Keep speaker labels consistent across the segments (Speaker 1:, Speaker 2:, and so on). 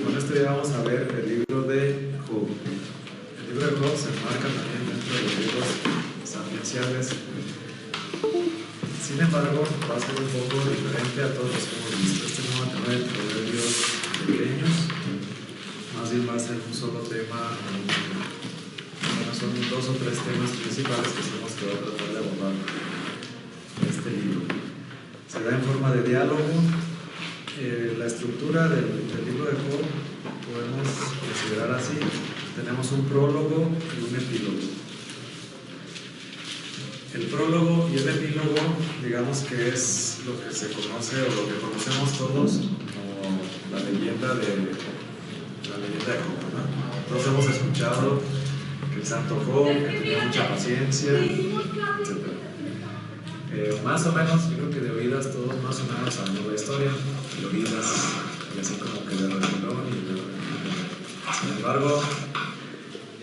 Speaker 1: Con este día vamos a ver el libro de Job. El libro de Job se enmarca también dentro de los libros sapienciales. Sin embargo, va a ser un poco diferente a todos los que hemos visto. Este no va a tener proverbios pequeños, más bien va a ser un solo tema. Bueno, son 2 o 3 temas principales que somos que va a tratar de abordar este libro. Se da en forma de diálogo. La estructura del libro de Job podemos considerar así: tenemos un prólogo y un epílogo. El prólogo y el epílogo, digamos que es lo que se conoce o lo que conocemos todos como la leyenda de Job, ¿no? Todos hemos escuchado que el santo Job, que tenía mucha paciencia, etc. Más o menos, yo creo que de oídas todos más o menos sabemos la historia, de oídas, y así como que de refilón y de refilón. Sin embargo,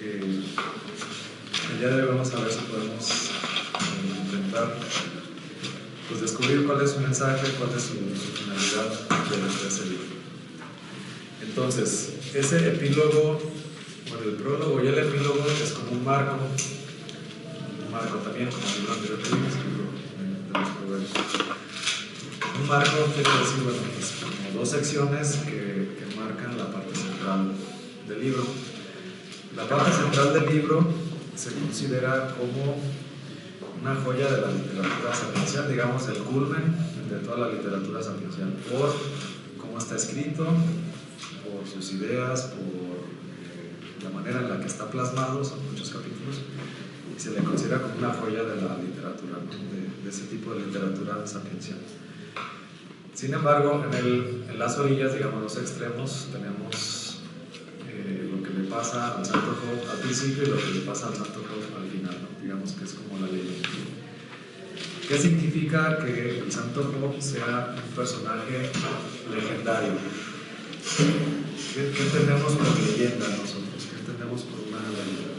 Speaker 1: el día de hoy vamos a ver si podemos intentar pues, descubrir cuál es su mensaje, cuál es su finalidad de ese libro. Entonces, ese epílogo, bueno, el prólogo y el epílogo es como un marco también, como el libro anterior que vimos, de los proverbios. Un marco quiere decir, bueno, pues como 2 secciones que marcan la parte central del libro. La parte central del libro se considera como una joya de la literatura sapiencial, digamos el culmen de toda la literatura sapiencial, por cómo está escrito, por sus ideas, por la manera en la que está plasmado. Son muchos capítulos y se le considera como una joya de la literatura, de ese tipo de literatura sapiencial. Sin embargo, en las orillas, digamos los extremos, tenemos lo que le pasa al santo Job al principio y lo que le pasa al santo Job al final, ¿no? Digamos que es como la leyenda. ¿Qué significa que el santo Job sea un personaje legendario? ¿Qué entendemos por leyenda nosotros? ¿Qué entendemos por una leyenda?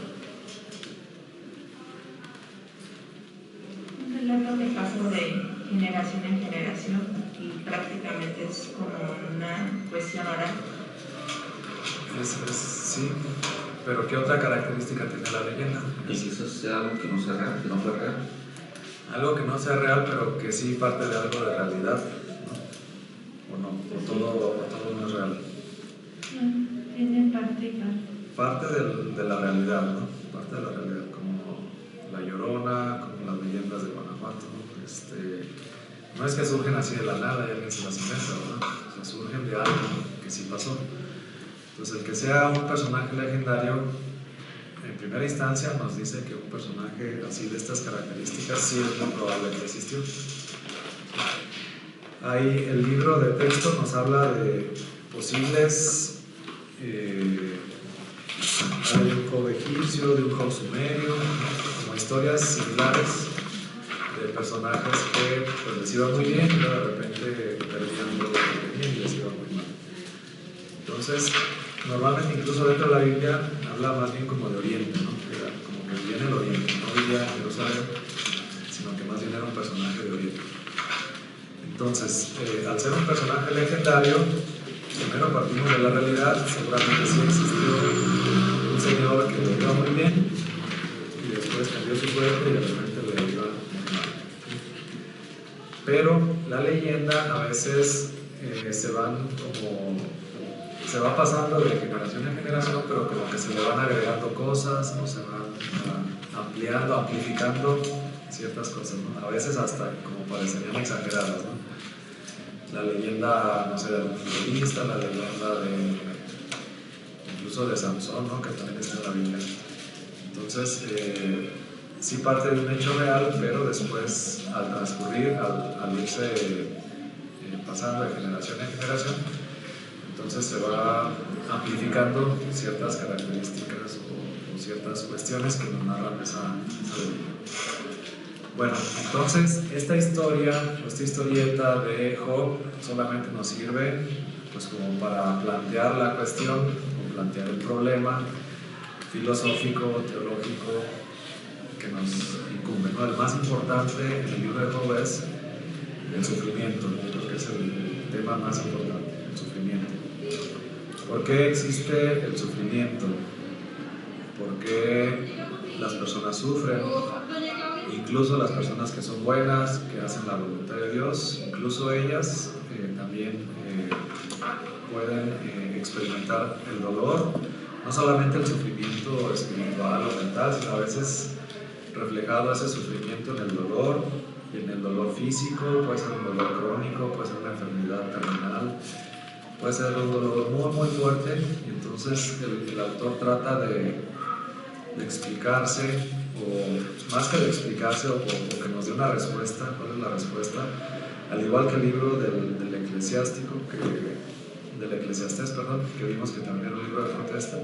Speaker 2: Un relato que pasa de generación en generación y prácticamente es como una cuestión oral.
Speaker 1: Sí, pero ¿qué otra característica tiene la leyenda?
Speaker 3: Y quizás sea algo que no sea real, que no fue real.
Speaker 1: Algo que no sea real, pero que sí parte de algo de realidad, ¿no? ¿O no? ¿O todo no es real?
Speaker 2: Tiene parte y parte.
Speaker 1: Parte de la realidad, ¿no? Parte de la realidad, como La Llorona, como las leyendas de Guanajuato, ¿no? No es que surgen así de la nada y alguien se las inventa, ¿no? O sea, surgen de algo que sí pasó. Entonces, el que sea un personaje legendario, en primera instancia nos dice que un personaje así de estas características sí es muy probable que existió. Ahí el libro de texto nos habla de posibles de un Job egipcio, de un Job sumerio, como historias similares de personajes que pues, les iba muy bien y de repente perdían todo lo que tenían y les iba muy mal. Entonces, normalmente incluso dentro de la Biblia habla más bien como de Oriente, ¿no? Como que viene el Oriente, no vivía en Jerusalén, sino que más bien era un personaje de Oriente. Entonces, al ser un personaje legendario, primero partimos de la realidad. Seguramente sí existió un señor que le iba muy bien y después cambió su suerte y de repente le iba muy mal. Pero la leyenda a veces se va pasando de generación en generación, pero como que se le van agregando cosas, o se van ampliando, amplificando ciertas cosas, ¿no? A veces hasta como parecerían exageradas, ¿no? La leyenda, no sé, de algún futbolista, la leyenda incluso de Sansón, ¿no? Que también está en la Biblia. Entonces, sí parte de un hecho real, pero después, al transcurrir, al irse pasando de generación en generación, entonces se va amplificando ciertas características o ciertas cuestiones que nos narran esa leyenda. Bueno, entonces esta historieta de Job solamente nos sirve pues como para plantear la cuestión o plantear el problema filosófico, teológico que nos incumbe, ¿no? El más importante en el libro de Job es el sufrimiento, ¿no? Creo que es el tema más importante, el sufrimiento. ¿Por qué existe el sufrimiento? ¿Por qué las personas sufren? Incluso las personas que son buenas, que hacen la voluntad de Dios, incluso ellas también pueden experimentar el dolor, no solamente el sufrimiento espiritual o mental, sino a veces reflejado ese sufrimiento en el dolor, y en el dolor físico, puede ser un dolor crónico, puede ser una enfermedad terminal, puede ser un dolor muy muy fuerte, y entonces el autor trata de explicarse, o más que de explicarse, o que nos dé una respuesta. ¿Cuál es la respuesta? Al igual que el libro del eclesiástico, del Eclesiastés, perdón, que vimos que también era un libro de protesta,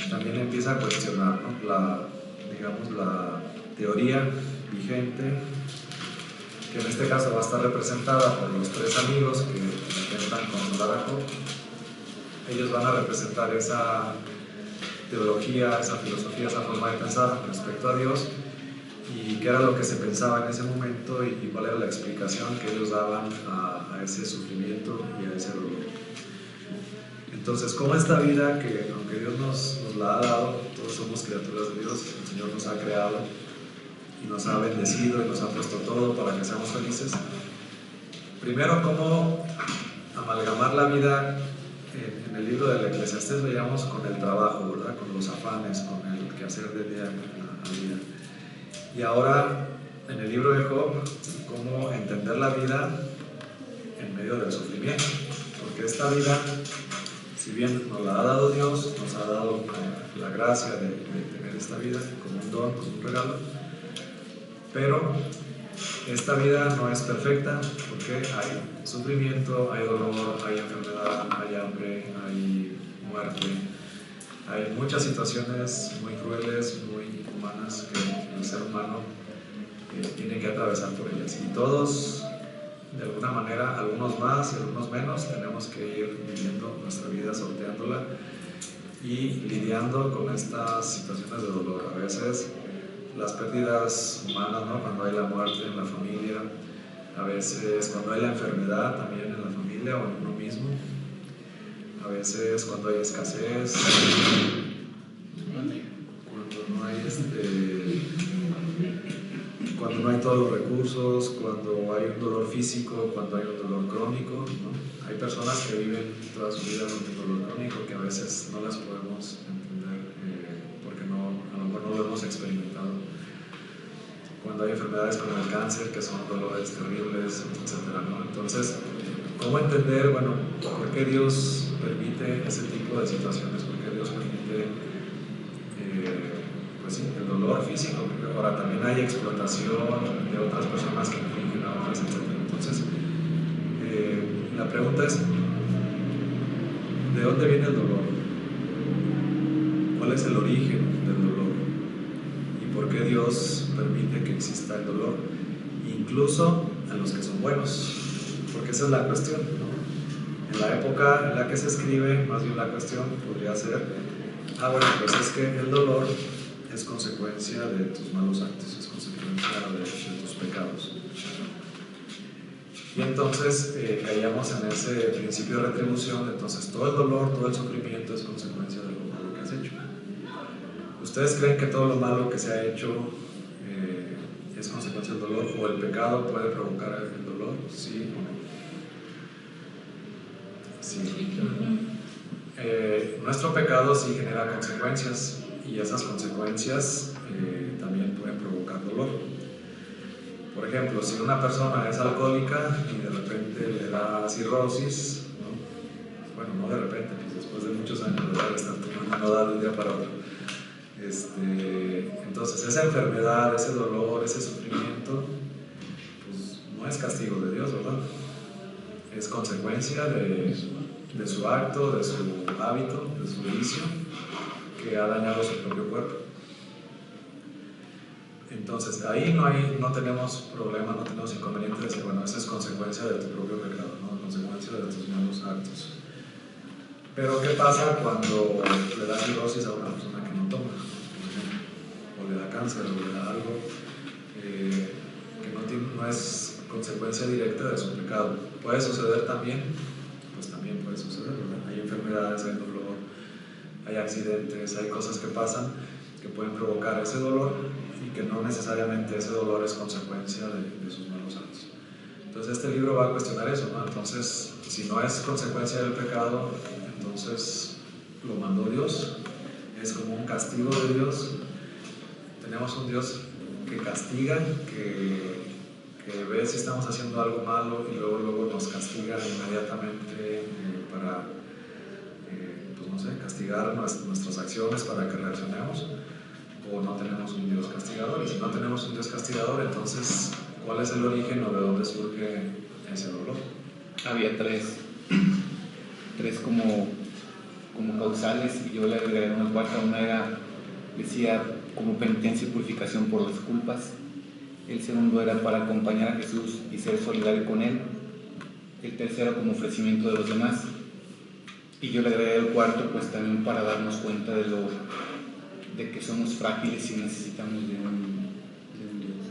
Speaker 1: también empieza a cuestionar, ¿no?, la teoría vigente, que en este caso va a estar representada por los tres amigos que intentan consolar a Job. Ellos van a representar esa teología, esa filosofía, esa forma de pensar respecto a Dios, y qué era lo que se pensaba en ese momento, y cuál era la explicación que ellos daban a ese sufrimiento y a ese dolor. Entonces, como esta vida, que aunque Dios nos la ha dado, todos somos criaturas de Dios, el Señor nos ha creado y nos ha bendecido y nos ha puesto todo para que seamos felices. Primero, cómo amalgamar la vida. En el libro del Eclesiastés veíamos con el trabajo, ¿verdad?, con los afanes, con el quehacer de día a día. Y ahora, en el libro de Job, cómo entender la vida en medio del sufrimiento, porque esta vida, si bien nos la ha dado Dios, nos ha dado la gracia de tener esta vida como un don, como un regalo, pero esta vida no es perfecta, porque hay sufrimiento, hay dolor, hay enfermedad, hay hambre, hay muerte, hay muchas situaciones muy crueles, muy inhumanas, que el ser humano tiene que atravesar por ellas, y todos, de alguna manera, algunos más y algunos menos, tenemos que ir viviendo nuestra vida, sorteándola y lidiando con estas situaciones de dolor. A veces las pérdidas humanas, ¿no?, cuando hay la muerte en la familia, a veces cuando hay la enfermedad también en la familia o en uno mismo, a veces cuando hay escasez, cuando no hay todos los recursos, cuando hay un dolor físico, cuando hay un dolor crónico, ¿no? Hay personas que viven toda su vida con un dolor crónico que a veces no las podemos entender, porque a lo mejor no lo hemos experimentado. Cuando hay enfermedades como el cáncer, que son dolores terribles, etc., ¿no? Entonces, ¿cómo entender, bueno, por qué Dios permite ese tipo de situaciones? ¿Por qué Dios permite pues sí, el dolor físico? Porque ahora también hay explotación de otras personas que infringen a otras, etc. Entonces, la pregunta es, ¿de dónde viene el dolor? ¿Cuál es el origen del dolor? ¿Y por qué Dios permite que exista el dolor? Incluso a los que son buenos, porque esa es la cuestión, ¿no? En la época en la que se escribe, más bien la cuestión podría ser, bueno, pues es que el dolor es consecuencia de tus malos actos, es consecuencia de tus pecados. Y entonces caíamos en ese principio de retribución. Entonces todo el dolor, todo el sufrimiento es consecuencia de lo malo que has hecho. ¿Ustedes creen que todo lo malo que se ha hecho es consecuencia del dolor, o el pecado puede provocar el dolor? ¿Sí o no? Sí. Nuestro pecado sí genera consecuencias, y esas consecuencias también pueden provocar dolor. Por ejemplo, si una persona es alcohólica y de repente le da cirrosis, ¿no? Bueno, no de repente, pues después de muchos años de estar tomando, no da de un día para otro. Entonces esa enfermedad, ese dolor, ese sufrimiento, pues no es castigo de Dios, ¿verdad? Es consecuencia de su acto, de su hábito, de su vicio, que ha dañado su propio cuerpo. Entonces ahí no tenemos problema, no tenemos inconveniente de decir, bueno, esa es consecuencia de tu propio pecado, ¿no? Consecuencia de tus malos actos. Pero ¿qué pasa cuando le da cirrosis a una persona que no toma, por ejemplo? O le da cáncer, o le da algo que no es consecuencia directa de su pecado. ¿Puede suceder también? Pues también puede suceder, ¿verdad? Hay enfermedades, hay dolor, hay accidentes, hay cosas que pasan que pueden provocar ese dolor y que no necesariamente ese dolor es consecuencia de sus malos actos. Entonces este libro va a cuestionar eso, ¿no? Entonces, si no es consecuencia del pecado, entonces lo mandó Dios, es como un castigo de Dios. Tenemos un Dios que castiga, que ve si estamos haciendo algo malo y luego nos castiga inmediatamente para, pues no sé, castigar nuestras acciones para que reaccionemos, o no tenemos un Dios castigador. Y si no tenemos un Dios castigador, entonces, ¿cuál es el origen o de dónde surge ese dolor?
Speaker 4: Había tres como causales, y yo le agregué una cuarta. Una era, decía, como penitencia y purificación por las culpas. El segundo era para acompañar a Jesús y ser solidario con Él. El tercero como ofrecimiento de los demás. Y yo le agregué el cuarto, pues también para darnos cuenta de que somos frágiles y necesitamos de un Dios.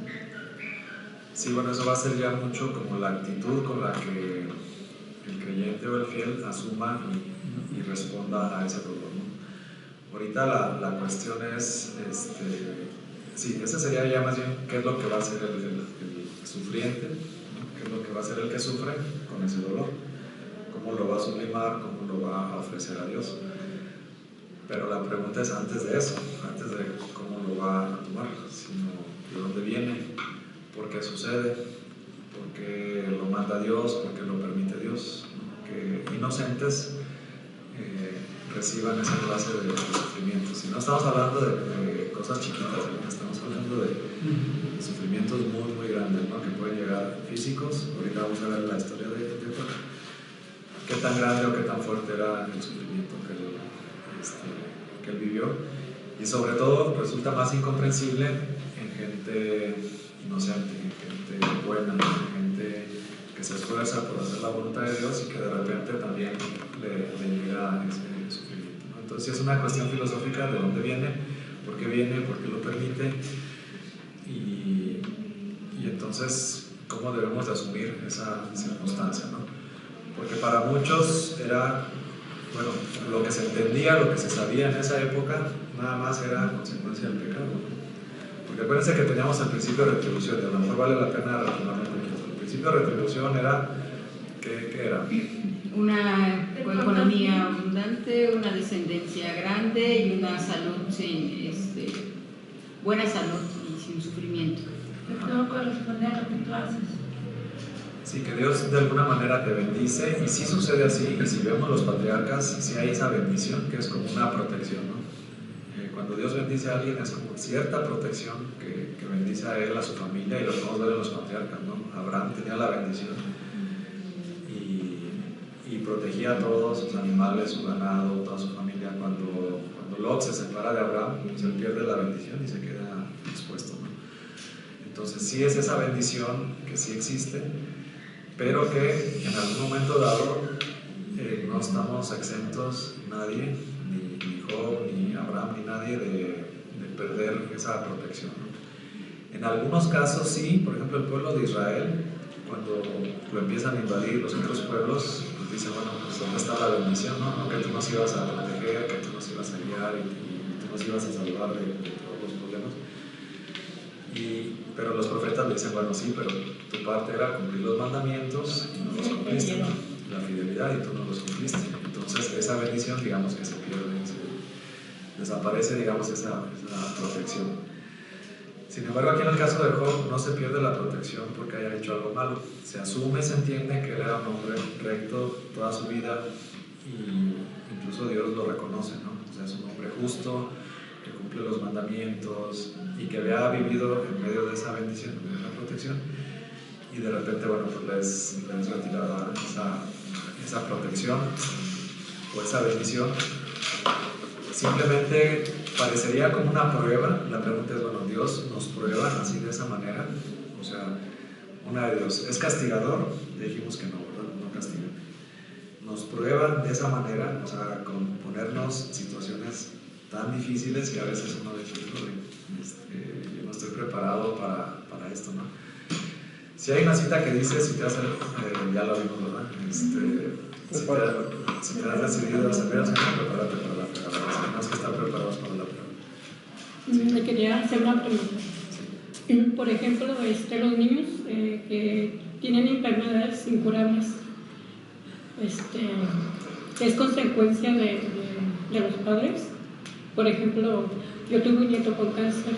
Speaker 1: Sí, bueno, eso va a ser ya mucho como la actitud con la que el creyente o el fiel asuma y responda a ese dolor, ¿no? Ahorita la cuestión es, sí, ese sería ya más bien qué es lo que va a hacer el sufriente, ¿no? Qué es lo que va a hacer el que sufre con ese dolor, cómo lo va a sublimar, cómo lo va a ofrecer a Dios. Pero la pregunta es antes de eso, antes de cómo lo va a tomar, sino de dónde viene, por qué sucede, por qué lo manda Dios, por qué lo permite Dios, ¿no? Que inocentes reciban esa clase de sufrimientos. Y no estamos hablando de cosas chiquitas, ¿no? Estamos hablando de sufrimientos muy, muy grandes, ¿no? Que pueden llegar físicos. Ahorita vamos a ver la historia de qué tan grande o qué tan fuerte era el sufrimiento que él vivió. Y sobre todo resulta más incomprensible en gente inocente, en gente buena, en gente que se esfuerza por hacer la voluntad de Dios y que de repente también le llega ese sufrimiento, ¿no? Entonces es una cuestión filosófica de dónde viene, por qué lo permite y entonces cómo debemos de asumir esa circunstancia, ¿no? Porque para muchos era, bueno, lo que se entendía, lo que se sabía en esa época, nada más era consecuencia del pecado, ¿no? Porque acuérdense que teníamos el principio de retribución, y a lo mejor vale la pena retomarlo un poquito. El principio de retribución era, ¿qué era?
Speaker 5: Una economía abundante, una descendencia grande y una salud buena salud y sin sufrimiento.
Speaker 2: Que todo corresponde a lo que tú haces.
Speaker 1: Sí, que Dios de alguna manera te bendice, y sí sucede así, y si vemos los patriarcas, sí hay esa bendición que es como una protección, ¿no? Cuando Dios bendice a alguien es como cierta protección que bendice a él, a su familia, y lo podemos ver en los patriarcas, ¿no? Abraham tenía la bendición y protegía a todos sus animales, su ganado, toda su familia. Cuando Lot se separa de Abraham, pues él pierde la bendición y se queda expuesto, ¿no? Entonces sí es esa bendición que sí existe, pero que en algún momento dado no estamos exentos, nadie, ni Job, ni Abraham, ni nadie, de perder esa protección, ¿no? En algunos casos sí, por ejemplo el pueblo de Israel, cuando lo empiezan a invadir los otros pueblos, pues dicen, bueno, pues ¿dónde está la bendición, no? Que tú nos ibas a proteger, que tú nos ibas a guiar y tú nos ibas a salvar de todos los problemas. Pero los profetas le dicen, bueno, sí, pero tu parte era cumplir los mandamientos y no los cumpliste, ¿no? La fidelidad, y tú no los cumpliste. Entonces esa bendición, digamos que se pierde, desaparece, digamos, esa protección. Sin embargo, aquí en el caso de Job no se pierde la protección porque haya hecho algo malo. Se asume, se entiende que él era un hombre recto toda su vida, y incluso Dios lo reconoce, ¿no? O sea, es un hombre justo, que cumple los mandamientos y que había vivido en medio de esa bendición, de esa protección, y de repente, bueno, pues les retirada esa protección o esa bendición. Simplemente parecería como una prueba. La pregunta es, bueno, ¿Dios nos prueba así de esa manera? O sea, una de Dios, ¿es castigador? Le dijimos que no, ¿verdad? No castiga. Nos prueban de esa manera, o sea, con ponernos situaciones tan difíciles que a veces uno dice, yo no estoy preparado para esto, ¿no? Si hay una cita que dice, si te has, ya lo vimos, ¿verdad? Si te has decidido a servir al Señor, prepárate para la fregada.
Speaker 6: quería hacer una pregunta. Por ejemplo, los niños que tienen enfermedades incurables, ¿es consecuencia de los padres? Por ejemplo, yo tuve un nieto con cáncer,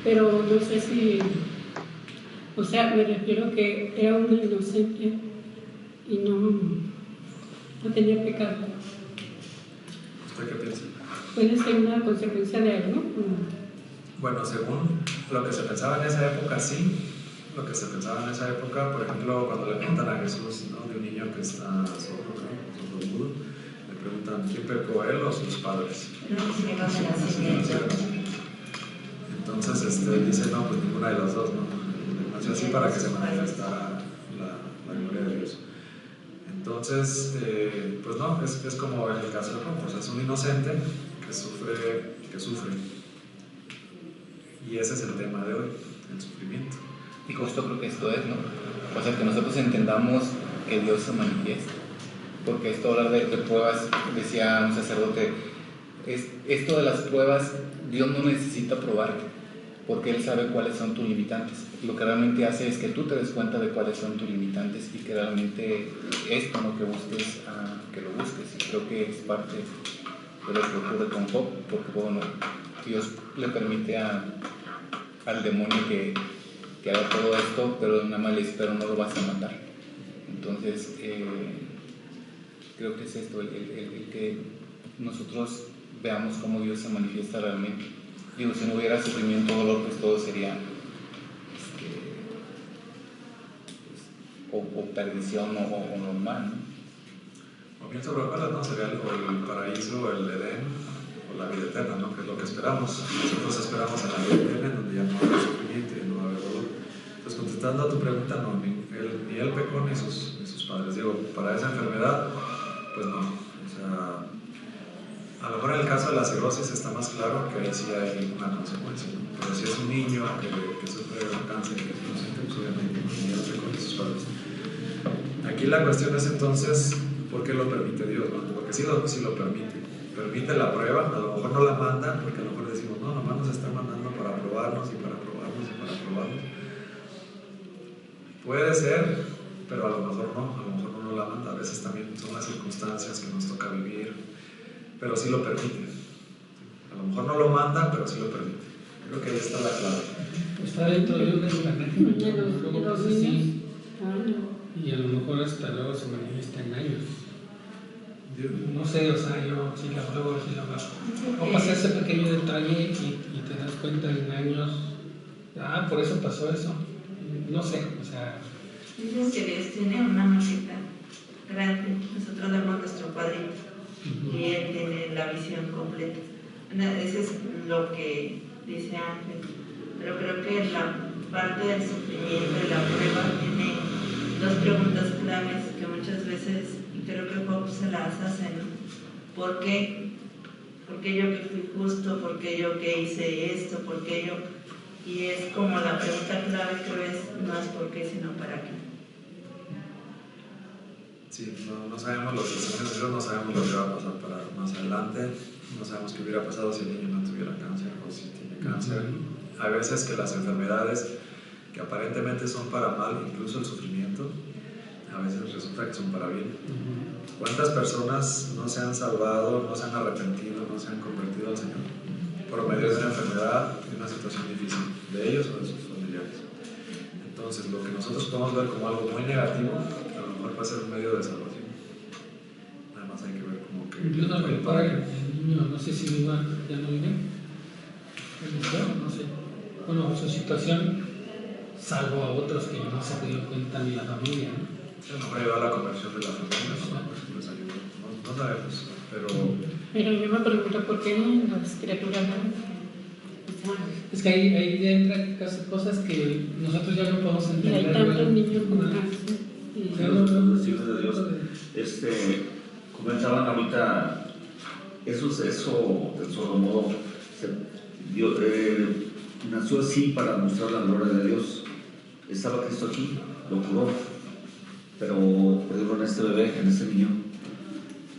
Speaker 6: pero no sé si, o sea, me refiero que era un inocente y no tenía pecado.
Speaker 1: ¿Usted qué piensa?
Speaker 6: ¿Puede ser una consecuencia de algo?
Speaker 1: Bueno, según lo que se pensaba en esa época, sí. Lo que se pensaba en esa época, por ejemplo, cuando le preguntan a Jesús, ¿no?, de un niño que está sordo, ¿no?, sordo-mudo, le preguntan, ¿quién pecó, él o sus padres? Entonces él dice, no, pues ninguna de las dos, ¿no? Nació así para que se manifestara la gloria de Dios. Entonces, pues no, es como en el caso de Juan, pues es un inocente que sufre. Y ese es el tema de hoy, el sufrimiento.
Speaker 4: Y justo creo que esto es, ¿no? O sea, que nosotros entendamos que Dios se manifiesta. Porque esto hablar de pruebas, decía un sacerdote, esto de las pruebas, Dios no necesita probarte, porque Él sabe cuáles son tus limitantes. Lo que realmente hace es que tú te des cuenta de cuáles son tus limitantes y que realmente esto, ¿no?, que busques, que lo busques. Y creo que es parte de lo que ocurre con Job, porque bueno, Dios le permite al demonio que haga todo esto, pero nada más le dice, pero no lo vas a matar. Entonces, creo que es esto, el que nosotros veamos cómo Dios se manifiesta realmente. Digo, si no hubiera sufrimiento o dolor, pues todo sería o perdición o normal, ¿no?
Speaker 1: O bien sobre cuál, ¿no? Sería el paraíso, el Edén, o la vida eterna, ¿no?, que es lo que esperamos. Nosotros esperamos en la vida eterna, en donde ya no va a haber sufrimiento y no va a haber dolor. Entonces, contestando a tu pregunta, no, ni él pecó ni sus padres. Digo, para esa enfermedad, pues no. O sea, a lo mejor en el caso de la cirrosis está más claro que ahí sí hay una consecuencia, ¿no? Pero si es un niño que sufre un cáncer, que es inocente, pues obviamente ni él pecó ni sus padres. Aquí la cuestión es entonces, ¿por qué lo permite Dios, no? Porque sí lo permite. Permite la prueba, a lo mejor no la manda, porque a lo mejor decimos, no, nomás nos está mandando para probarnos y para probarnos y para probarnos. Puede ser, pero a lo mejor no la manda. A veces también son las circunstancias que nos toca vivir, pero sí lo permite. A lo mejor no lo manda, pero sí lo permite. Creo que ahí está la clave.
Speaker 7: Está dentro de un engranaje mayor, luego pasa así, y a lo mejor hasta luego se manifiesta en años. No sé, o sea, yo sí la pruebo, sí la bajo. O pasa ese pequeño detalle y te das cuenta en años, por eso pasó eso. No sé, o sea.
Speaker 2: Dicen que Dios tiene una maqueta grande, nosotros vemos nuestro cuadrito y Él tiene la visión completa. Eso es lo que dice Ángel, pero creo que la parte del sufrimiento y la prueba tiene dos preguntas claves que muchas veces, y creo que Job se las hace, ¿no? ¿Por qué? ¿Por qué yo que fui justo? ¿Por qué yo que hice esto? ¿Por qué yo? Y es como la pregunta clave, creo, es no es por qué, sino para qué.
Speaker 1: Sí, no sabemos los deseos de Dios, no sabemos lo que va a pasar para más adelante, no sabemos qué hubiera pasado si el niño no tuviera cáncer o si tiene cáncer. Hay veces que las enfermedades que aparentemente son para mal, incluso el sufrimiento, a veces resulta que son para bien. ¿Cuántas personas no se han salvado, no se han arrepentido, no se han convertido al Señor por medio de una enfermedad, de una situación difícil, de ellos o de sus familiares? Entonces, lo que nosotros podemos ver como algo muy negativo, a lo mejor va a ser un medio de salvación. Nada más hay que ver como que...
Speaker 7: Incluso el padre, el niño, no sé si viva, ya no vive, no sé. Bueno, su situación, salvo a otros que no se dio cuenta ni la familia, ¿no?
Speaker 1: A lo mejor ayudó a la conversión de la familia, ¿no? Les ayudó. No sabemos,
Speaker 6: Pero yo me pregunto por qué las criaturas no.
Speaker 7: Es que ahí ya entran cosas que nosotros ya no podemos
Speaker 6: Y
Speaker 7: entender.
Speaker 6: hay tantos niños con
Speaker 7: Ajá.
Speaker 6: cáncer.
Speaker 3: Los hijos de Dios. Comentaban ahorita eso del sordomudo, nació así para mostrar la gloria de Dios. Estaba Cristo aquí, lo curó, pero por ejemplo en este bebé, en este niño,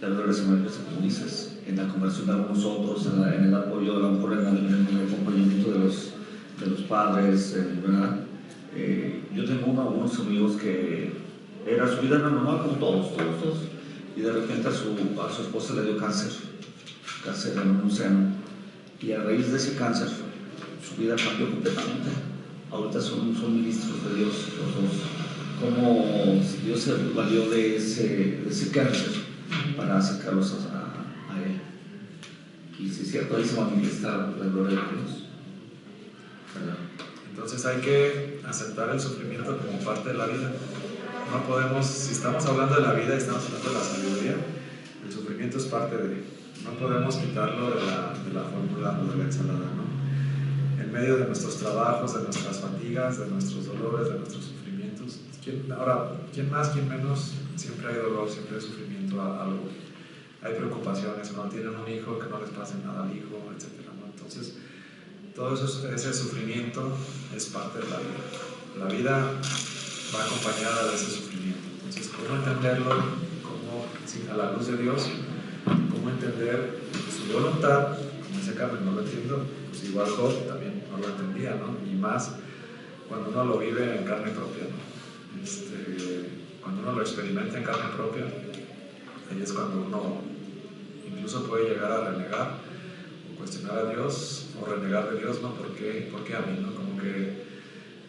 Speaker 3: la gloria se manifiesta, como dices, en la conversación de algunos otros, en el apoyo, a lo mejor en el acompañamiento de los padres, ¿verdad? Yo tengo algunos amigos que su vida era normal como todos, y de repente a su esposa le dio cáncer en un seno, y a raíz de ese cáncer su vida cambió completamente. Ahorita son ministros de Dios los dos. Como Dios se valió de ese cáncer para acercarlos a Él. Y si es cierto, ahí se manifiesta la gloria de Dios, ¿verdad?
Speaker 1: Entonces hay que aceptar el sufrimiento como parte de la vida. No podemos, si estamos hablando de la vida y estamos hablando de la sabiduría, el sufrimiento es parte de. No podemos quitarlo de la fórmula o de la ensalada, ¿no? En medio de nuestros trabajos, de nuestras fatigas, de nuestros dolores, de nuestros sufrimientos. ¿Quién más, quién menos? Siempre hay dolor, siempre hay sufrimiento, algo. Hay preocupaciones, cuando tienen un hijo, que no les pase nada al hijo, etc., ¿no? Entonces, todo ese sufrimiento es parte de la vida. La vida va acompañada de ese sufrimiento. Entonces, ¿cómo entenderlo? A la luz de Dios, ¿cómo entender su voluntad? Como dice Carmen, no lo entiendo, pues igual Job también no lo entendía, ¿no? Y más cuando uno lo vive en carne propia, ¿no? Cuando uno lo experimenta en carne propia, ahí es cuando uno incluso puede llegar a renegar o cuestionar a Dios o renegar de Dios, ¿no? ¿Por qué a mí, no? Como que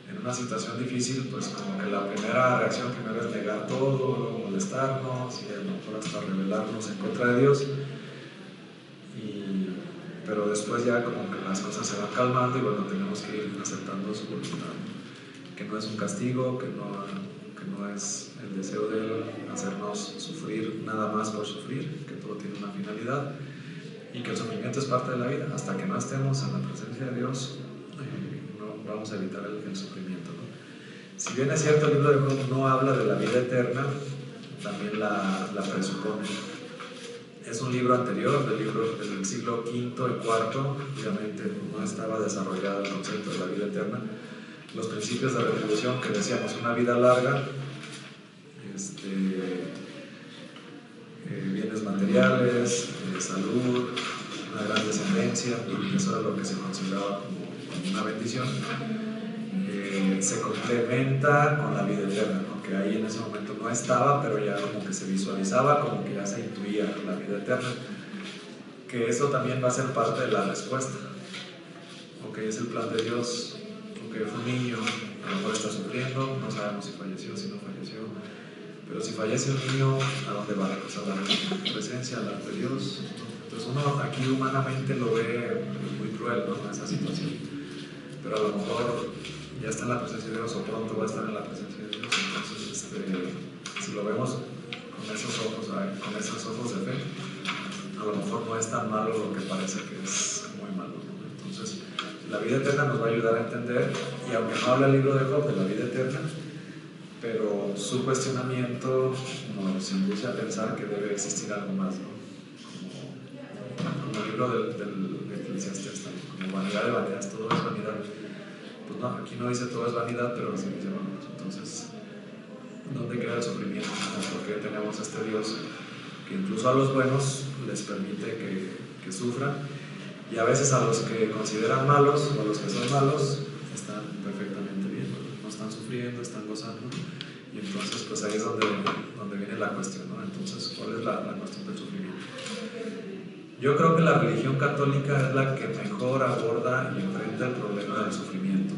Speaker 1: en una situación difícil, pues como que la primera reacción primero es negar todo, luego molestarnos y a lo mejor hasta rebelarnos en contra de Dios. Pero después ya como que las cosas se van calmando y bueno, tenemos que ir aceptando su voluntad, que no es un castigo, que no es el deseo de Él hacernos sufrir nada más por sufrir, que todo tiene una finalidad y que el sufrimiento es parte de la vida. Hasta que no estemos en la presencia de Dios, no vamos a evitar el sufrimiento, ¿no? Si bien es cierto, el libro de Job no habla de la vida eterna, también la presupone. Es un libro anterior, del siglo V y IV, obviamente no estaba desarrollado el concepto de la vida eterna. Los principios de retribución que decíamos, una vida larga, bienes materiales, salud, una gran descendencia, y eso era lo que se consideraba como una bendición. Se complementa con la vida eterna, ¿no? Que ahí en ese momento no estaba, pero ya como que se visualizaba, como que ya se intuía la vida eterna, que eso también va a ser parte de la respuesta. Ok, es el plan de Dios, ok, fue un niño, a lo mejor está sufriendo, no sabemos si falleció, si no falleció, pero si fallece un niño, ¿a dónde va? Pues a la presencia, delante de Dios. Entonces uno aquí humanamente lo ve muy cruel, ¿no? Esa situación, pero a lo mejor ya está en la presencia de Dios o pronto va a estar en la presencia de Dios. Entonces, si lo vemos con esos ojos de fe, a lo mejor no es tan malo lo que parece que es muy malo, ¿no? Entonces, la vida eterna nos va a ayudar a entender, y aunque no habla el libro de Job de la vida eterna, pero su cuestionamiento nos induce a pensar que debe existir algo más, ¿no? Como el libro del Eclesiastés, como vanidad de vanidades, todo es vanidad. Pues no, aquí no dice todo es vanidad, pero sí dice, bueno, entonces, ¿dónde queda el sufrimiento? ¿Por qué tenemos a este Dios que incluso a los buenos les permite que sufran? Y a veces a los que consideran malos o a los que son malos están perfectamente bien, no están sufriendo, están gozando. Y entonces pues ahí es donde viene la cuestión, ¿no? Entonces, ¿cuál es la cuestión del sufrimiento? Yo creo que la religión católica es la que mejor aborda y enfrenta el problema del sufrimiento.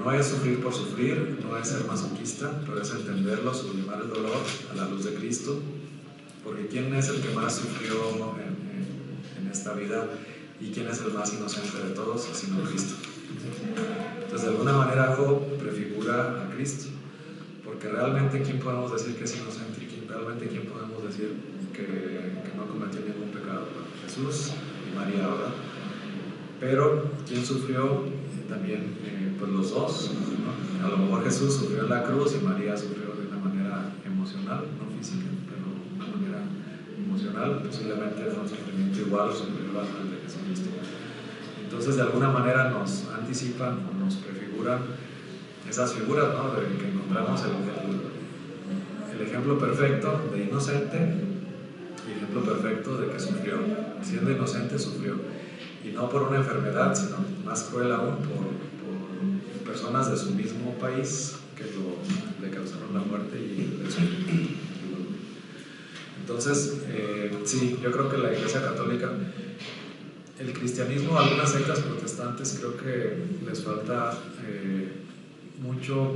Speaker 1: No es sufrir por sufrir, no es ser masoquista, pero es entenderlo, sublimar el dolor a la luz de Cristo, porque ¿quién es el que más sufrió en esta vida y quién es el más inocente de todos, sino Cristo? Entonces, de alguna manera, Job prefigura a Cristo, porque realmente ¿quién podemos decir que es inocente y realmente quién podemos decir que no cometió ningún pecado? Jesús y María, ¿verdad? Pero ¿quién sufrió? También pues los dos, ¿no? A lo mejor Jesús sufrió en la cruz y María sufrió de una manera emocional, no física, pero de una manera emocional. Posiblemente fue un sufrimiento igual o superior al de Jesucristo. Entonces, de alguna manera nos anticipan o nos prefiguran esas figuras, ¿no? De que encontramos el ejemplo perfecto de inocente y ejemplo ejemplo perfecto de que sufrió, siendo inocente sufrió, y no por una enfermedad, sino más cruel aún por personas de su mismo país que le causaron la muerte y el sufrimiento. Entonces, sí, yo creo que la Iglesia Católica, el cristianismo, algunas sectas protestantes creo que les falta mucho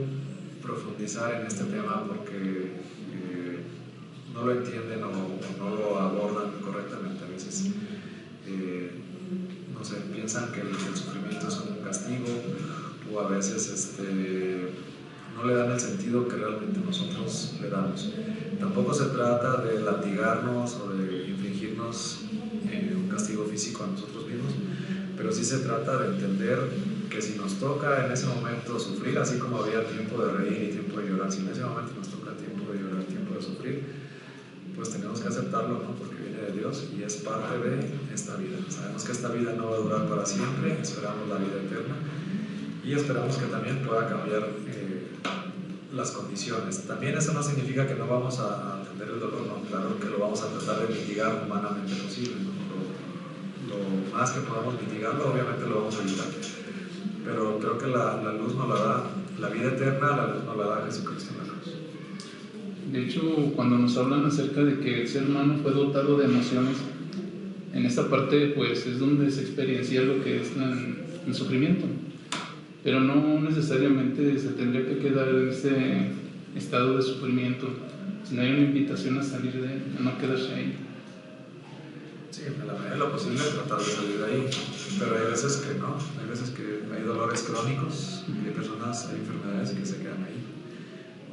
Speaker 1: profundizar en este tema porque no lo entienden o no lo abordan correctamente. A veces, no sé, piensan que el sufrimiento es como un castigo, o a veces no le dan el sentido que realmente nosotros le damos. Tampoco se trata de latigarnos o de infligirnos un castigo físico a nosotros mismos, pero sí se trata de entender que si nos toca en ese momento sufrir, así como había tiempo de reír y tiempo de llorar, si en ese momento nos toca tiempo de llorar, tiempo de sufrir, pues tenemos que aceptarlo, ¿no? Porque viene de Dios y es parte de esta vida. Sabemos que esta vida no va a durar para siempre, esperamos la vida eterna y esperamos que también pueda cambiar las condiciones. También eso no significa que no vamos a entender el dolor, no, claro que lo vamos a tratar de mitigar humanamente posible, ¿no? Lo más que podamos mitigarlo, obviamente lo vamos a evitar, pero creo que la luz nos la da, la vida eterna, la luz nos la da Jesucristo en la cruz.
Speaker 8: De hecho, cuando nos hablan acerca de que el ser humano fue dotado de emociones, en esta parte pues es donde se experiencia lo que es el sufrimiento, pero no necesariamente se tendría que quedar en ese estado de sufrimiento, sino hay una invitación a salir de él, a no quedarse ahí.
Speaker 1: Sí, en la medida de lo posible tratar de salir de ahí, pero hay veces que no, hay veces que hay dolores crónicos, hay personas, hay enfermedades que se quedan ahí,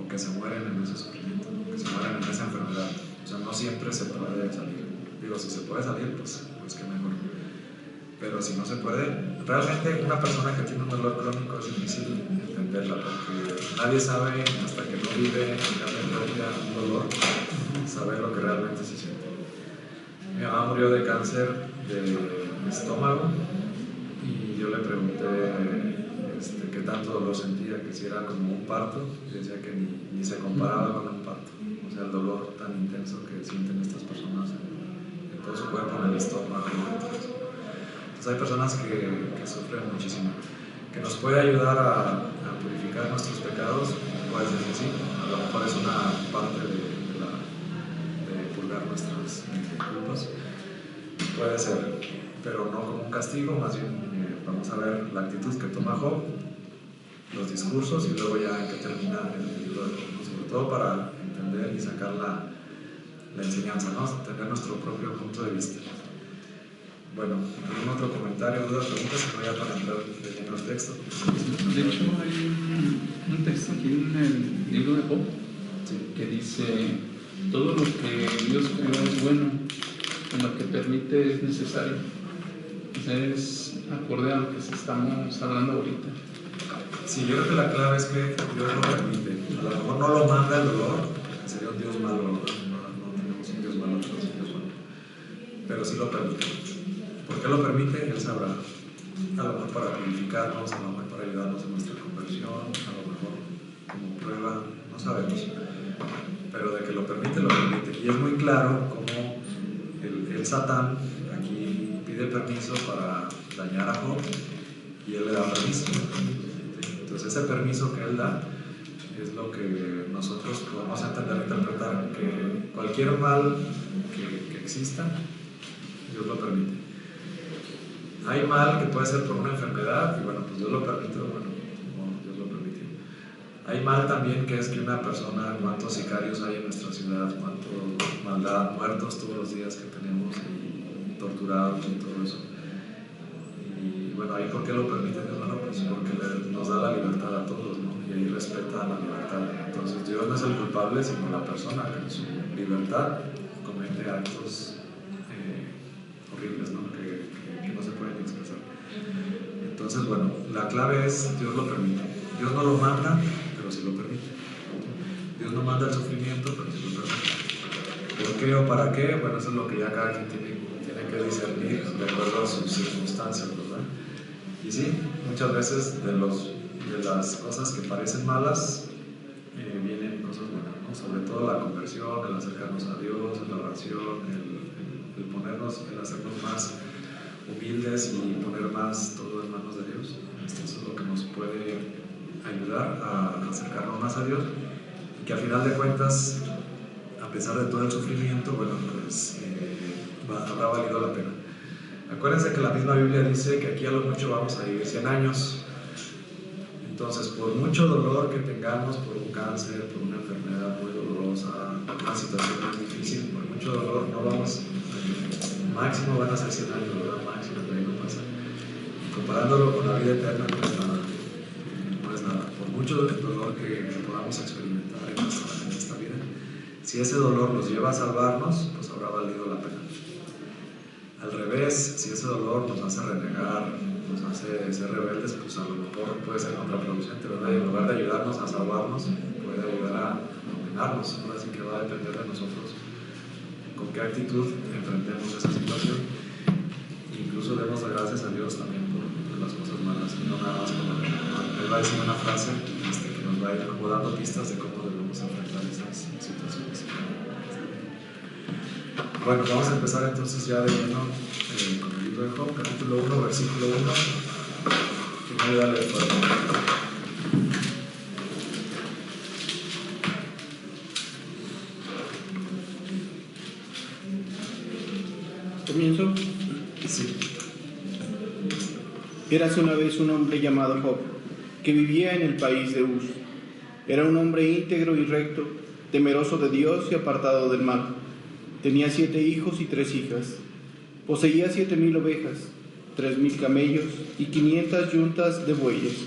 Speaker 1: o que se mueren en ese sufrimiento, que se mueren en esa enfermedad. O sea, no siempre se puede salir. Digo, si se puede salir, pues qué mejor. Pero si no se puede, realmente una persona que tiene un dolor crónico es difícil entenderla, porque nadie sabe hasta que no vive en carne propia un dolor, saber lo que realmente se siente. Mi mamá murió de cáncer de estómago y yo le pregunté qué tanto dolor sentía, que si era como un parto, y decía que ni se comparaba con un parto. O sea, el dolor tan intenso que sienten estas personas en todo su cuerpo, en el estómago. Entonces hay personas que sufren muchísimo. Que nos puede ayudar a purificar nuestros pecados, puede ser que sí, a lo mejor es una parte de purgar nuestras culpas, puede ser, pero no como un castigo, más bien vamos a ver la actitud que toma Job, los discursos y luego ya en que termina el libro de Job, ¿no? Sobre todo para entender y sacar la enseñanza, ¿no? Tener nuestro propio punto de vista. Bueno, ¿algún otro comentario, dudas, preguntas? Si no, ya para entrar en los textos.
Speaker 8: De hecho, hay un texto aquí en el libro de Job que dice: todo lo que Dios creó es bueno, y lo que permite es necesario. O sea, es acorde a lo que estamos hablando ahorita.
Speaker 1: Sí, yo creo que la clave es que Dios lo permite. A lo mejor no lo manda el dolor, sería un Dios malo, no tenemos un Dios malo, tenemos un Dios malo. Pero sí lo permite. ¿Por qué lo permite? Él sabrá. A lo mejor para purificarnos, a lo mejor para ayudarnos en nuestra conversión, a lo mejor como prueba, no sabemos. Pero de que lo permite, lo permite. Y es muy claro cómo el Satán aquí pide permiso para dañar a Job y él le da permiso. Entonces ese permiso que él da es lo que nosotros podemos entender e interpretar, que cualquier mal que exista, Dios lo permite. Hay mal que puede ser por una enfermedad y bueno, pues Dios lo permite, bueno, Dios lo permite. Hay mal también que es que una persona, cuántos sicarios hay en nuestra ciudad, cuánto maldad, muertos todos los días que tenemos y torturados y todo eso. Y bueno, ahí ¿por qué lo permite Dios? Bueno, pues porque nos da la libertad a todos, ¿no? Y ahí respeta la libertad. Entonces Dios no es el culpable, sino la persona que en su libertad comete actos horribles, ¿no? Que no se pueden expresar. Entonces, bueno, la clave es Dios lo permite. Dios no lo manda, pero sí lo permite. Dios no manda el sufrimiento, pero sí lo permite. ¿Por qué o para qué? Bueno, eso es lo que ya cada quien tiene que discernir de acuerdo a sus circunstancias, ¿verdad? Y sí, muchas veces de las cosas que parecen malas vienen cosas buenas, ¿no? Sobre todo la conversión, el acercarnos a Dios, la oración, el el ponernos, el hacernos más humildes y poner más todo en manos de Dios. Eso es lo que nos puede ayudar a acercarnos más a Dios, y que al final de cuentas, a pesar de todo el sufrimiento, bueno, pues habrá valido la pena. Acuérdense que la misma Biblia dice que aquí a lo mucho vamos a vivir 100 años. Entonces, por mucho dolor que tengamos, por un cáncer, por una enfermedad muy dolorosa, una situación muy difícil, por mucho dolor, no vamos, máximo van a ser 100 años, ¿verdad? Máximo, pero ahí no pasa. Y comparándolo con la vida eterna, no es nada. No es nada. Por mucho dolor que podamos experimentar en esta vida, si ese dolor nos lleva a salvarnos, pues habrá valido la pena. Al revés, si ese dolor nos hace renegar, nos hace ser rebeldes, pues a lo mejor puede ser contraproducente, ¿verdad? Y en lugar de ayudarnos a salvarnos, puede ayudar a condenarnos. Ahora sí que va a depender de nosotros con qué actitud enfrentemos esa situación. Incluso demos gracias a Dios también por las cosas malas, no nada más como Él va a decir una frase que nos va a ir como dando pistas de cómo debemos enfrentar esas situaciones. Bueno, vamos a empezar entonces ya de lleno con el libro de Job, capítulo 1, versículo 1. ¿Quién me ayuda a leer, por favor?
Speaker 9: ¿Comienzo?
Speaker 1: Sí.
Speaker 9: Érase una vez un hombre llamado Job, que vivía en el país de Uz. Era un hombre íntegro y recto, temeroso de Dios y apartado del mal. Tenía 7 hijos y 3 hijas. Poseía 7,000 ovejas, 3,000 camellos y 500 yuntas de bueyes,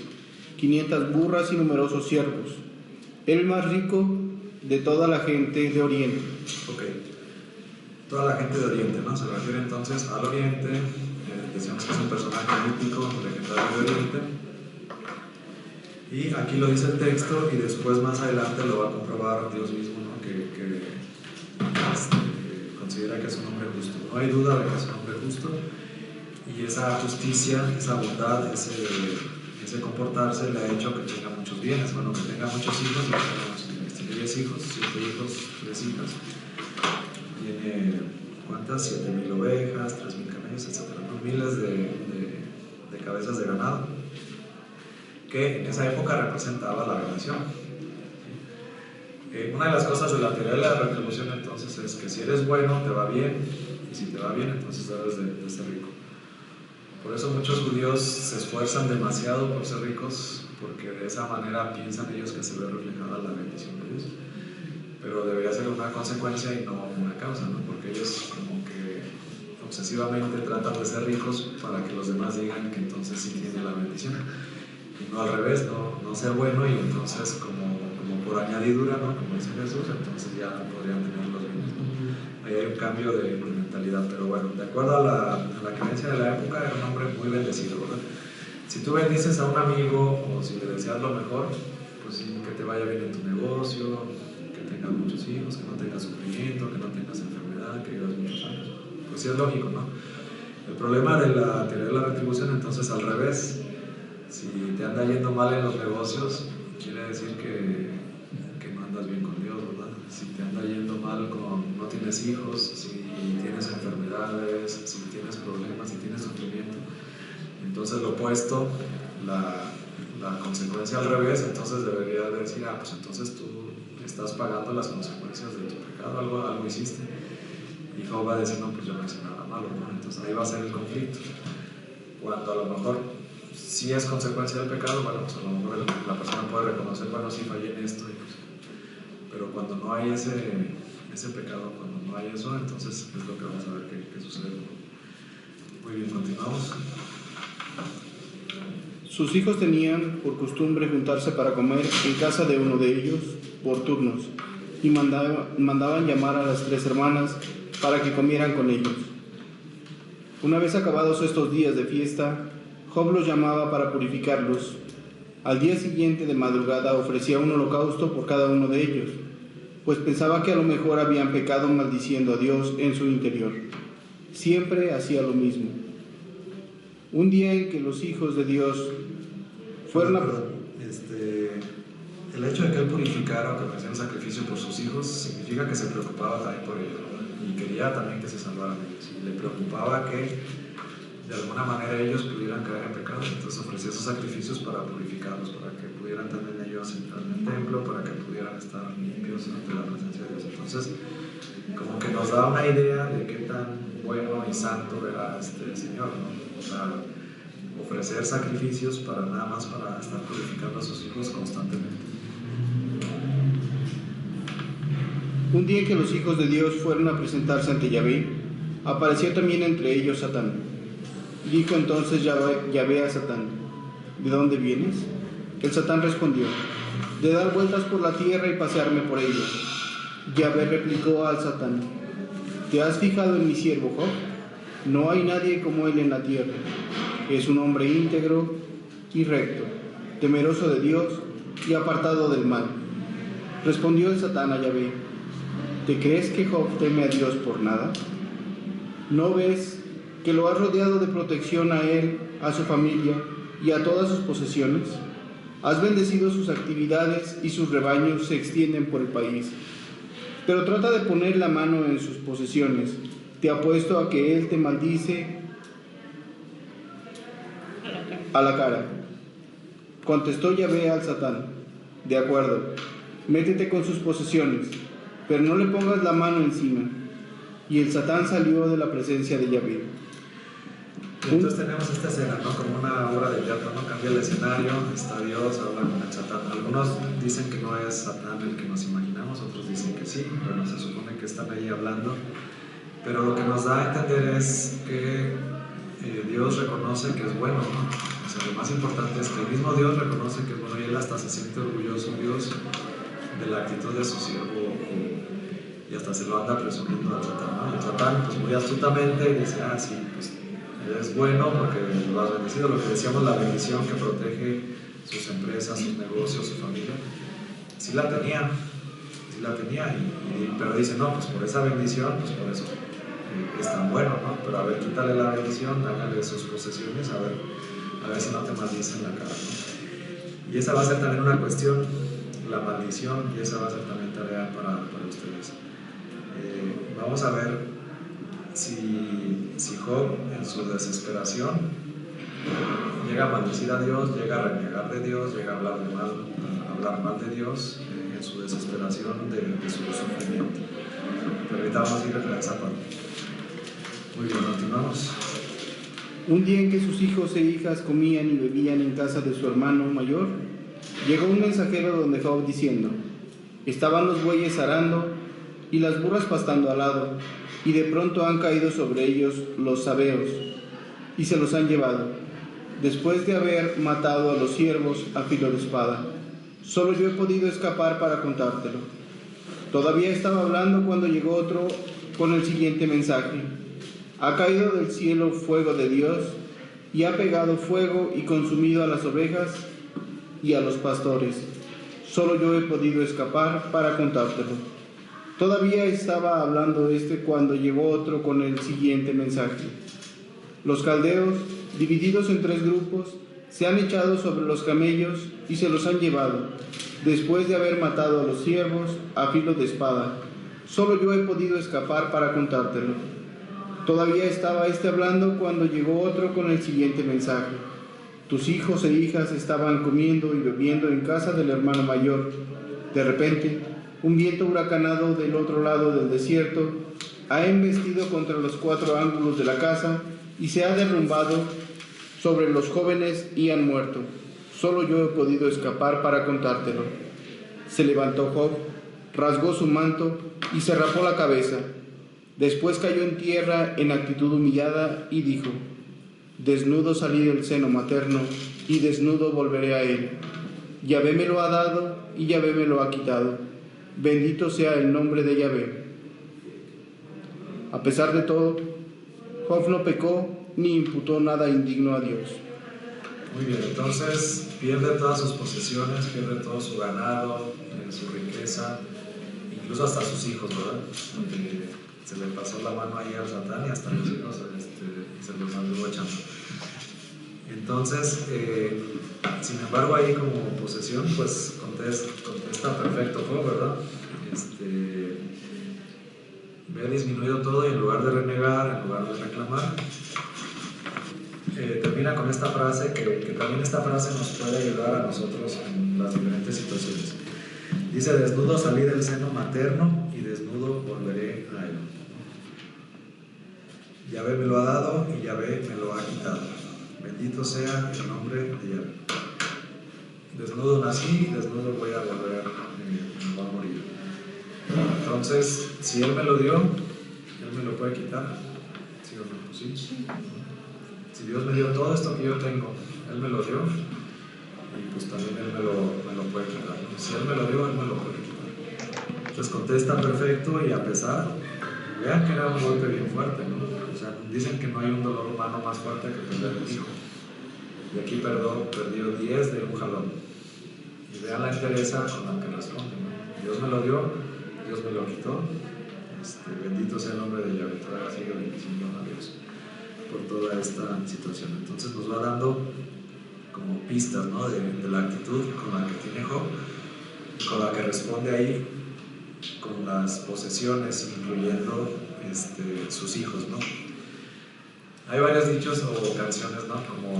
Speaker 9: 500 burras y numerosos siervos. El más rico de toda la gente de Oriente.
Speaker 1: Ok. Toda la gente de Oriente, ¿no? Se refiere entonces al Oriente. Decíamos que es un personaje mítico, legendario de Oriente. Y aquí lo dice el texto, y después más adelante lo va a comprobar Dios mismo, ¿no? Que considera que es un hombre justo. No hay duda de que es un hombre justo, y esa justicia, esa bondad, ese comportarse le ha hecho que tenga muchos bienes. Bueno, que tenga muchos hijos, tiene 10 hijos, 7 hijos, 3 hijas. Tiene, ¿cuántas? 7,000 ovejas, 3,000 camellos, etc. Miles de cabezas de ganado, que en esa época representaba la bendición. Una de las cosas de la teoría de la retribución entonces es que si eres bueno te va bien, y si te va bien entonces debes de ser rico. Por eso muchos judíos se esfuerzan demasiado por ser ricos, porque de esa manera piensan ellos que se ve reflejada la bendición de Dios. Pero debería ser una consecuencia y no una causa, ¿no? Porque ellos como que obsesivamente tratan de ser ricos para que los demás digan que entonces sí tienen la bendición. Y no al revés, no ser bueno y entonces como por añadidura, ¿no? Como dice Jesús, entonces ya no podrían tener los bienes, ¿no? Ahí hay un cambio de mentalidad, pero bueno, de acuerdo a la creencia de la época, era un hombre muy bendecido, ¿verdad? Si tú bendices a un amigo o si le deseas lo mejor, pues sí, que te vaya bien en tu negocio, que tengas muchos hijos, que no tengas sufrimiento, que no tengas enfermedad, que vivas muchos años. Pues sí es lógico, ¿no? El problema de la teoría de la retribución entonces al revés. Si te anda yendo mal en los negocios, quiere decir que no andas bien con Dios, ¿verdad? Si te anda yendo mal no tienes hijos, si tienes enfermedades, si tienes problemas, si tienes sufrimiento, entonces lo opuesto, la consecuencia al revés, entonces debería decir, pues entonces tú estás pagando las consecuencias de tu pecado, algo hiciste. Y Job va a decir, no, pues yo no hice nada malo, ¿no? Entonces ahí va a ser el conflicto. Cuando a lo mejor si es consecuencia del pecado, bueno, pues a lo mejor la persona puede reconocer, bueno, sí fallé en esto, pero cuando no hay ese pecado, cuando no hay eso, entonces es lo que vamos a ver que sucede. Muy bien, continuamos.
Speaker 9: Sus hijos tenían por costumbre juntarse para comer en casa de uno de ellos por turnos, y mandaban llamar a las 3 hermanas para que comieran con ellos. Una vez acabados estos días de fiesta, Job los llamaba para purificarlos. Al día siguiente de madrugada ofrecía un holocausto por cada uno de ellos, pues pensaba que a lo mejor habían pecado maldiciendo a Dios en su interior. Siempre hacía lo mismo. Un día en que los hijos de Dios fueron a...
Speaker 1: El hecho de que él purificara o que ofreciera un sacrificio por sus hijos significa que se preocupaba también por ellos, y quería también que se salvaran ellos. Y le preocupaba que de alguna manera ellos pudieran caer en pecado. Entonces ofrecía esos sacrificios para purificarlos, para que pudieran también ellos entrar en el templo, para que pudieran estar limpios ante la presencia de Dios. Entonces, como que nos da una idea de qué tan bueno y santo era este Señor, ¿no? O sea, ofrecer sacrificios para nada más para estar purificando a sus hijos constantemente.
Speaker 9: Un día que los hijos de Dios fueron a presentarse ante Yahvé, apareció también entre ellos Satán. Dijo entonces Yahvé a Satán: ¿de dónde vienes? El Satán respondió: de dar vueltas por la tierra y pasearme por ella. Yahvé replicó al Satán: ¿te has fijado en mi siervo Job? No hay nadie como él en la tierra. Es un hombre íntegro y recto, temeroso de Dios y apartado del mal. Respondió el Satán a Yahvé: ¿te crees que Job teme a Dios por nada? ¿No ves que lo has rodeado de protección a él, a su familia y a todas sus posesiones? Has bendecido sus actividades y sus rebaños se extienden por el país. Pero trata de poner la mano en sus posesiones. Te apuesto a que él te maldice a la cara. Contestó Yahvé al Satán: de acuerdo, métete con sus posesiones, pero no le pongas la mano encima. Y el Satán salió de la presencia de Yahvé.
Speaker 1: Y entonces tenemos esta escena, ¿no? Como una obra de teatro, ¿no? Cambia el escenario, está Dios, habla con el Satán. Algunos dicen que no es Satán el que nos imaginamos, otros dicen que sí, pero se supone que están ahí hablando. Pero lo que nos da a entender es que Dios reconoce que es bueno, ¿no? O sea, lo más importante es que el mismo Dios reconoce que es bueno y él hasta se siente orgulloso, Dios, de la actitud de su siervo, y hasta se lo anda presumiendo al Satán, ¿no? Y el Satán, pues muy astutamente, dice: sí, pues es bueno porque lo has bendecido, lo que decíamos, la bendición que protege sus empresas, sus negocios, su familia. Sí la tenía, pero dice: no, pues por esa bendición, pues por eso es tan bueno, ¿no? Pero a ver, quítale la bendición, hágale sus posesiones, a ver si no te maldicen la cara, ¿no? Y esa va a ser también una cuestión, la maldición, y esa va a ser también tarea para ustedes. Vamos a ver si Job, en su desesperación, llega a maldecir a Dios, llega a renegar de Dios, llega a hablar mal de Dios en su desesperación de su sufrimiento. Pero ahorita vamos a ir a esa parte. Muy bien, continuamos.
Speaker 9: Un día en que sus hijos e hijas comían y bebían en casa de su hermano mayor, llegó un mensajero donde Job diciendo: estaban los bueyes arando y las burras pastando al lado, y de pronto han caído sobre ellos los sabeos, y se los han llevado, después de haber matado a los siervos a filo de espada. Solo yo he podido escapar para contártelo. Todavía estaba hablando cuando llegó otro con el siguiente mensaje: ha caído del cielo fuego de Dios, y ha pegado fuego y consumido a las ovejas y a los pastores. Solo yo he podido escapar para contártelo. Todavía estaba hablando cuando llegó otro con el siguiente mensaje: los caldeos, divididos en 3 grupos, se han echado sobre los camellos y se los han llevado, después de haber matado a los siervos a filo de espada. Solo yo he podido escapar para contártelo. Todavía estaba hablando cuando llegó otro con el siguiente mensaje: tus hijos e hijas estaban comiendo y bebiendo en casa del hermano mayor. De repente, un viento huracanado del otro lado del desierto ha embestido contra los 4 ángulos de la casa y se ha derrumbado sobre los jóvenes y han muerto. Solo yo he podido escapar para contártelo. Se levantó Job, rasgó su manto y se rapó la cabeza. Después cayó en tierra en actitud humillada y dijo: desnudo salí del seno materno y desnudo volveré a él. Yahvé me lo ha dado y Yahvé me lo ha quitado. Bendito sea el nombre de Yahvé. A pesar de todo, Job no pecó ni imputó nada indigno a Dios.
Speaker 1: Muy bien, entonces pierde todas sus posesiones, pierde todo su ganado, su riqueza, incluso hasta sus hijos, ¿verdad? Porque se le pasó la mano ahí al Satán y hasta los hijos se los anduvo echando. Entonces, sin embargo, ahí como posesión, pues contesta perfecto Job, ¿verdad? ve disminuido todo y en lugar de renegar, en lugar de reclamar, termina con esta frase que también esta frase nos puede ayudar a nosotros en las diferentes situaciones. Dice: desnudo salí del seno materno y desnudo volveré a él. Yahvé me lo ha dado y Yahvé me lo ha quitado. Bendito sea el nombre de Yahvé. Desnudo nací, desnudo voy a volver a morir. Entonces, si Él me lo dio, Él me lo puede quitar. ¿Sí o no? ¿Sí? Si Dios me dio todo esto que yo tengo, Él me lo dio, y pues también Él me lo puede quitar, ¿no? Si Él me lo dio, Él me lo puede quitar. Entonces contesta perfecto, y a pesar, vean que era un golpe bien fuerte, ¿no? O sea, dicen que no hay un dolor humano más fuerte que perder un hijo. Y aquí perdió 10 de un jalón. Y vean la entereza con la que responde, ¿no? Dios me lo dio, Dios me lo quitó. Bendito sea el nombre de Yahvé. Todavía sigue bendiciendo a Dios por toda esta situación. Entonces nos va dando como pistas, ¿no? de la actitud con la que tiene Job, con la que responde ahí, con las posesiones, incluyendo sus hijos, ¿no? Hay varios dichos o canciones, ¿no? Como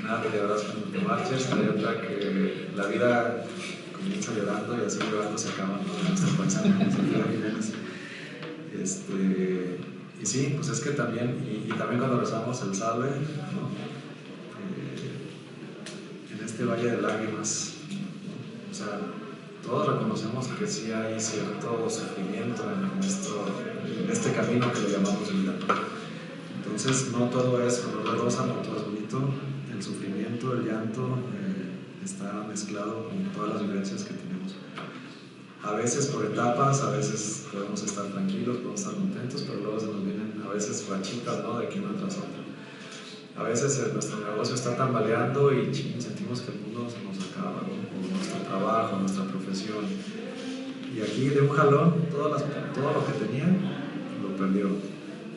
Speaker 1: nada te llevarás cuando te marches. Hay otra que la vida comienza llorando y así llorando se acaba, ¿no? Nuestro pensamiento. Y sí, pues es que también, y también cuando rezamos el salve, ¿no? En este valle de lágrimas, ¿no? O sea, todos reconocemos que sí hay cierto sufrimiento en este camino que le llamamos vida. Entonces, no todo es color de rosa, no todo es bonito. El sufrimiento, el llanto, está mezclado con todas las vivencias que tenemos. A veces por etapas, a veces podemos estar tranquilos, podemos estar contentos, pero luego se nos vienen a veces rachitas, ¿no? De aquí una tras otra. A veces nuestro negocio está tambaleando y sentimos que el mundo se nos acaba, ¿no? O nuestro trabajo, nuestra profesión. Y aquí de un jalón, todo lo que tenía, lo perdió.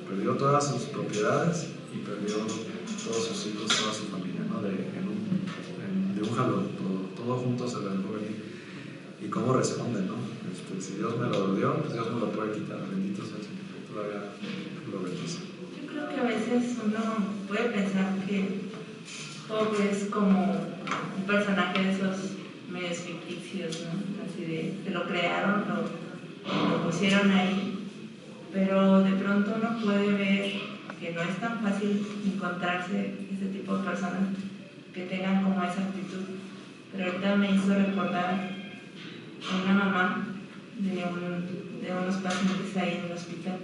Speaker 1: Perdió todas sus propiedades y perdió todos sus hijos, toda su familia, ¿no? De un jalón, todo junto se lo dejó venir. ¿Y cómo responde, no? Si Dios me lo dio, pues Dios me lo puede quitar. Bendito sea el Señor, todavía lo bendice.
Speaker 2: Yo creo que a veces uno puede pensar que Job es como un personaje de esos medios ficticios, ¿no? Así de lo crearon, lo pusieron ahí, pero de pronto uno puede ver que no es tan fácil encontrarse ese tipo de personas que tengan como esa actitud. Pero ahorita me hizo recordar a una mamá de unos pacientes ahí en el hospital.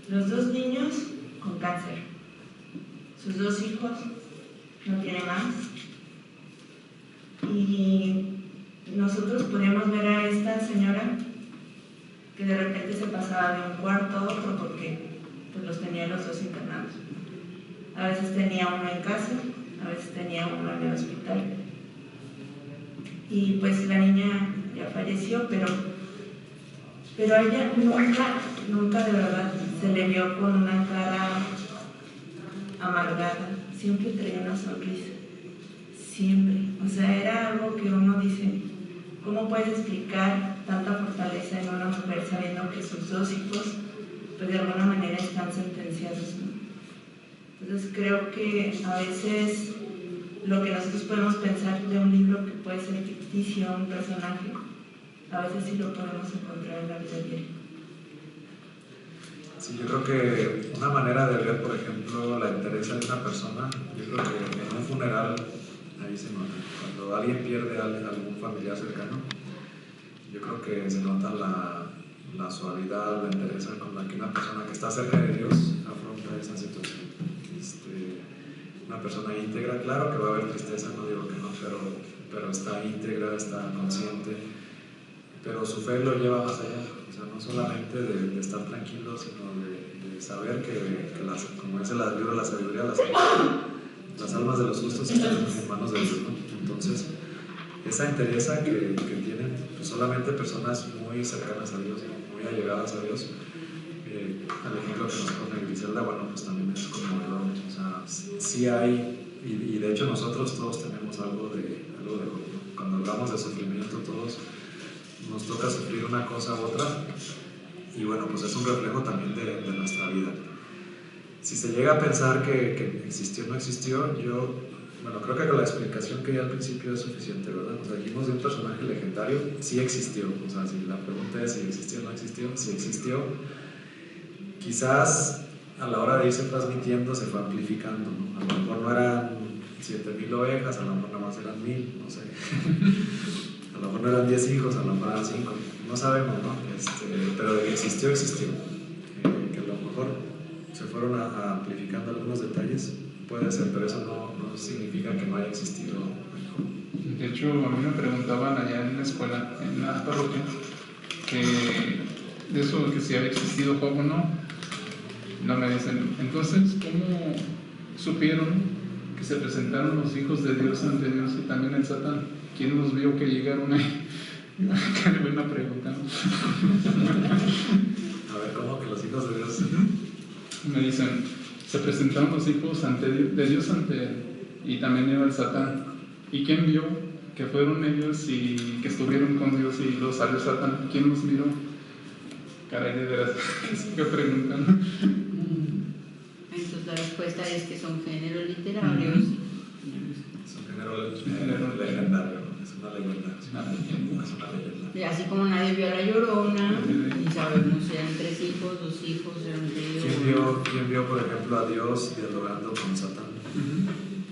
Speaker 2: Los 2 niños con cáncer, sus 2 hijos no tienen más, y nosotros podíamos ver a esta señora que de repente se pasaba de un cuarto a otro porque pues, los tenía los 2 internados. A veces tenía uno en casa, a veces tenía uno en el hospital. Y pues la niña ya falleció, pero a ella nunca de verdad se le vio con una cara amargada. Siempre traía una sonrisa, siempre. O sea, era algo que uno dice, ¿cómo puedes explicar tanta fortaleza en una mujer sabiendo que sus 2 hijos pues de alguna manera están sentenciados, ¿no? Entonces creo que a veces lo que nosotros podemos pensar de un libro que puede ser ficticio, un personaje, a veces sí lo podemos encontrar en la vida diaria.
Speaker 1: Sí, yo creo que una manera de ver, por ejemplo, la entereza de una persona, yo creo que en un funeral, ahí se nota. Cuando alguien pierde a algún familiar cercano, yo creo que se nota la suavidad, la entereza con la que una persona que está cerca de Dios afronta esa situación. Una persona íntegra, claro que va a haber tristeza, no digo que no, pero está íntegra, está consciente, pero su fe lo lleva más allá. O sea, no solamente de estar tranquilo, sino de saber que como dice la Biblia, la sabiduría, las almas de los justos están en manos de Dios, ¿no? Entonces, esa entereza que tienen pues, solamente personas muy cercanas a Dios, muy allegadas a Dios, al ejemplo que nos pone Griselda, bueno, pues también es conmovedor. O sea, sí hay, y de hecho nosotros todos tenemos algo de Job. Cuando hablamos de sufrimiento, todos nos toca sufrir una cosa u otra, y bueno, pues es un reflejo también de nuestra vida. Si se llega a pensar que existió o no existió, yo, bueno, creo que con la explicación que di al principio es suficiente, ¿verdad? O sea, dijimos de un personaje legendario, sí existió, o sea, si la pregunta es si existió o no existió, sí existió. Quizás a la hora de irse transmitiendo se fue amplificando, ¿no? A lo mejor no eran 7,000 ovejas, a lo mejor nada más eran 1,000, no sé. A lo mejor no eran 10 hijos, a lo mejor eran 5, no sabemos, ¿no? Pero de que existió, existió. Que a lo mejor se fueron amplificando algunos detalles, puede ser, pero eso no significa que no haya existido.
Speaker 8: De hecho, a mí me preguntaban allá en la escuela, en la parroquia, de eso, que si había existido Job o no. No me dicen, entonces, ¿cómo supieron que se presentaron los hijos de Dios ante Dios y también el Satán? ¿Quién los vio que llegaron ahí? Qué buena pregunta, ¿no?
Speaker 1: A ver, ¿cómo que los hijos de Dios?
Speaker 8: Me dicen, se presentaron los hijos de Dios ante él, y también era el Satán. ¿Y quién vio que fueron ellos y que estuvieron con Dios y los salió Satán? ¿Quién los miró? Caray, de veras, que sigo preguntando.
Speaker 5: Entonces la respuesta es que son géneros literarios.
Speaker 1: Es un género legendario, es una leyenda. Es una leyenda.
Speaker 5: Y así como nadie vio a la Llorona, y sabemos si eran 3 hijos, 2 hijos, eran ríos.
Speaker 1: ¿Quién vio, por ejemplo, a Dios dialogando con Satán?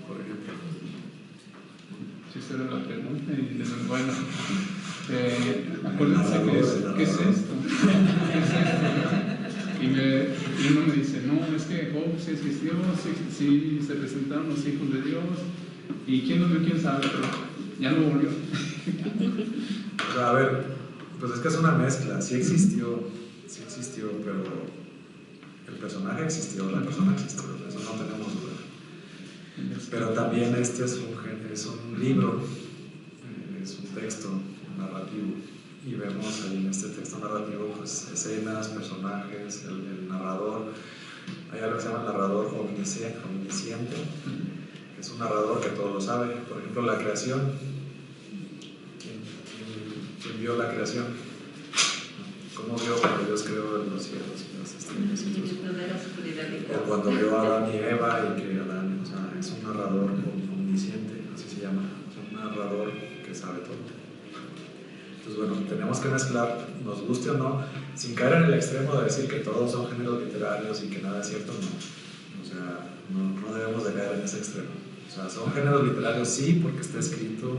Speaker 1: Por ejemplo.
Speaker 8: Sí, esa era la pregunta, y dicen, bueno, acuérdense ¿qué es esto? Y uno me dice, no, es que Job sí existió, sí se presentaron los hijos de Dios, y quién lo vio, quién sabe, pero ya no volvió.
Speaker 1: O sea, a ver, pues es que es una mezcla, sí existió, pero el personaje existió, la persona existió, eso no tenemos duda. Pero también este es un libro, es un texto narrativo, y vemos ahí en este texto narrativo pues escenas, personajes, el narrador. Hay algo que se llama narrador omnisciente, que es un narrador que todo lo sabe. Por ejemplo, la creación. ¿Quién vio la creación? ¿Cómo vio cuando Dios creó los cielos y las estrellas? O cuando vio a Adán y Eva, y que Adán, o sea, es un narrador omnisciente, así se llama, un narrador que sabe todo. Entonces, bueno, tenemos que mezclar, nos guste o no, sin caer en el extremo de decir que todos son géneros literarios y que nada es cierto, no. O sea, no debemos de caer en ese extremo. O sea, son géneros literarios, sí, porque está escrito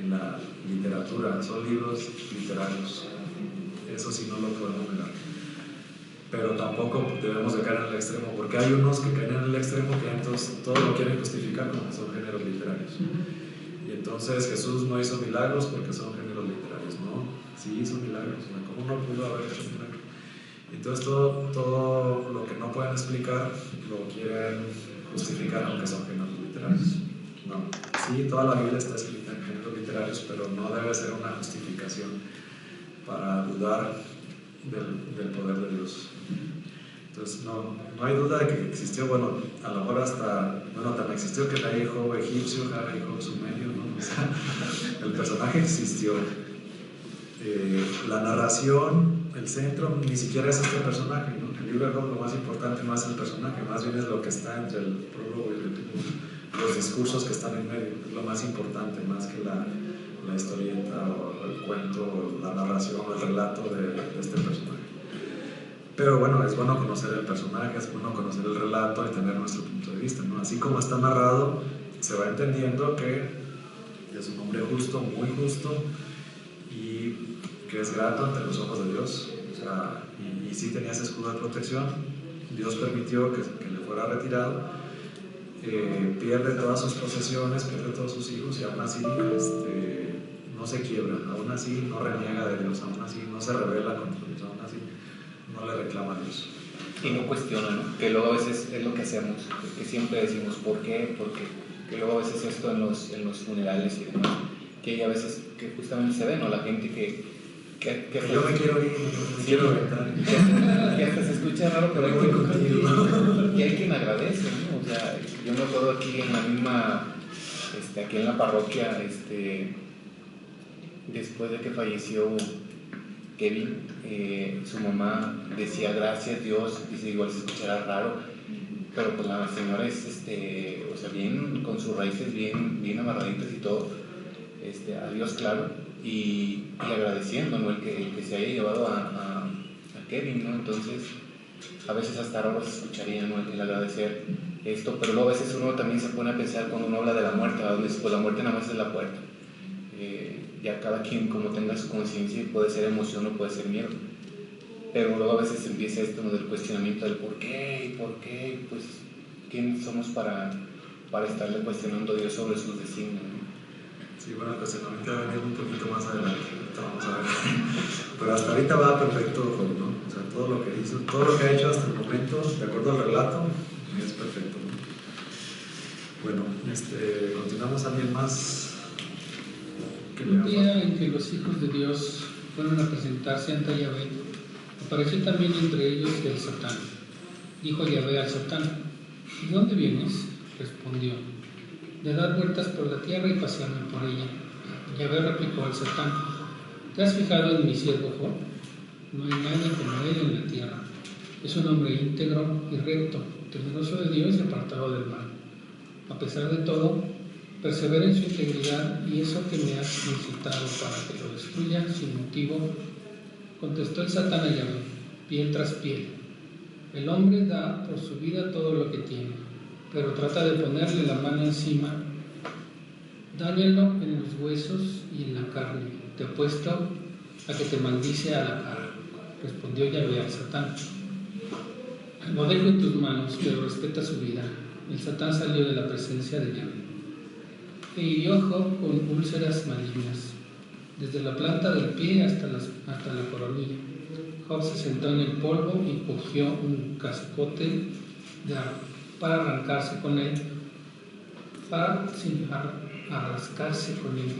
Speaker 1: en la literatura, son libros literarios. Eso sí no lo podemos negar. Pero tampoco debemos de caer en el extremo, porque hay unos que caen en el extremo que entonces todo lo quieren justificar como que son géneros literarios. Y entonces Jesús no hizo milagros porque son géneros literarios, ¿no? Sí hizo milagros, ¿cómo no pudo haber hecho milagros? Entonces todo lo que no pueden explicar lo quieren justificar aunque son géneros literarios. No, sí, toda la Biblia está escrita en géneros literarios, pero no debe ser una justificación para dudar del poder de Dios. Entonces no hay duda de que existió, bueno, a lo mejor también existió que hay Job egipcio, hay Job sumerio, ¿no? O sea, el personaje existió. La narración, el centro, ni siquiera es este personaje, ¿no? El libro de Job, lo más importante no es el personaje, más bien es lo que está entre el prólogo y el epílogo, los discursos que están en medio, es lo más importante, más que la historieta o el cuento, o la narración o el relato de este personaje. Pero bueno, es bueno conocer el personaje, es bueno conocer el relato y tener nuestro punto de vista, ¿no? Así como está narrado, se va entendiendo que es un hombre justo, muy justo, y que es grato ante los ojos de Dios. O sea, y sí tenía ese escudo de protección. Dios permitió que le fuera retirado, pierde todas sus posesiones, pierde todos sus hijos, y aún así no se quiebra, aún así no reniega de Dios, aún así no se rebela contra Dios, aún así no le reclama a Dios.
Speaker 4: Y no cuestiona, ¿no? Que luego a veces es lo que hacemos, que siempre decimos ¿por qué? Porque que luego a veces esto en los funerales y demás, que hay a veces que justamente se ve, ¿no? La gente que
Speaker 1: yo me quiero ir, me quiero aventar.
Speaker 4: Que hasta se escucha raro, pero hay quien agradece, ¿no? O sea, yo me acuerdo aquí en la misma, aquí en la parroquia, después de que falleció Kevin, su mamá decía gracias Dios, dice igual se escuchará raro, pero pues la señora es, o sea, bien, con sus raíces bien amarraditas y todo, a Dios claro, y agradeciendo, ¿no? el que se haya llevado a Kevin, ¿no? Entonces, a veces hasta raro se escucharía, ¿no? el agradecer esto, pero luego a veces uno también se pone a pensar cuando uno habla de la muerte, donde dice, pues la muerte nada más es la puerta. Ya cada quien como tenga su conciencia, puede ser emoción o puede ser miedo, pero luego a veces empieza esto, ¿no? Del cuestionamiento del por qué, pues quién somos para estarle cuestionando a Dios sobre sus designios, ¿no?
Speaker 1: Sí, bueno, el cuestionamiento va a venir un poquito más adelante, vamos a ver, pero hasta ahorita va perfecto, ¿no? O sea, todo lo que hizo, todo lo que ha hecho hasta el momento, de acuerdo al relato, es perfecto, ¿no? Bueno, continuamos. ¿Alguien más?
Speaker 7: Un día en que los hijos de Dios fueron a presentarse ante Yahvé, apareció también entre ellos el Satán. Dijo Yahvé al Satán: ¿de dónde vienes? Respondió: de dar vueltas por la tierra y pasearme por ella. Yahvé replicó al Satán: ¿te has fijado en mi siervo Job? No hay nadie como él en la tierra. Es un hombre íntegro y recto, temeroso de Dios y apartado del mal. A pesar de todo, persevera en su integridad, y eso que me has incitado para que lo destruya sin motivo. Contestó el Satán a Yahvé, piel tras piel. El hombre da por su vida todo lo que tiene, pero trata de ponerle la mano encima. Dáñalo en los huesos y en la carne. Te apuesto a que te maldice a la cara. Respondió Yahvé al Satán: lo dejo en tus manos, pero respeta su vida. El Satán salió de la presencia de Yahvé e hirió a Job con úlceras malignas, desde la planta del pie hasta la coronilla. Job se sentó en el polvo y cogió un cascote para arrancarse con él, para rascarse con él.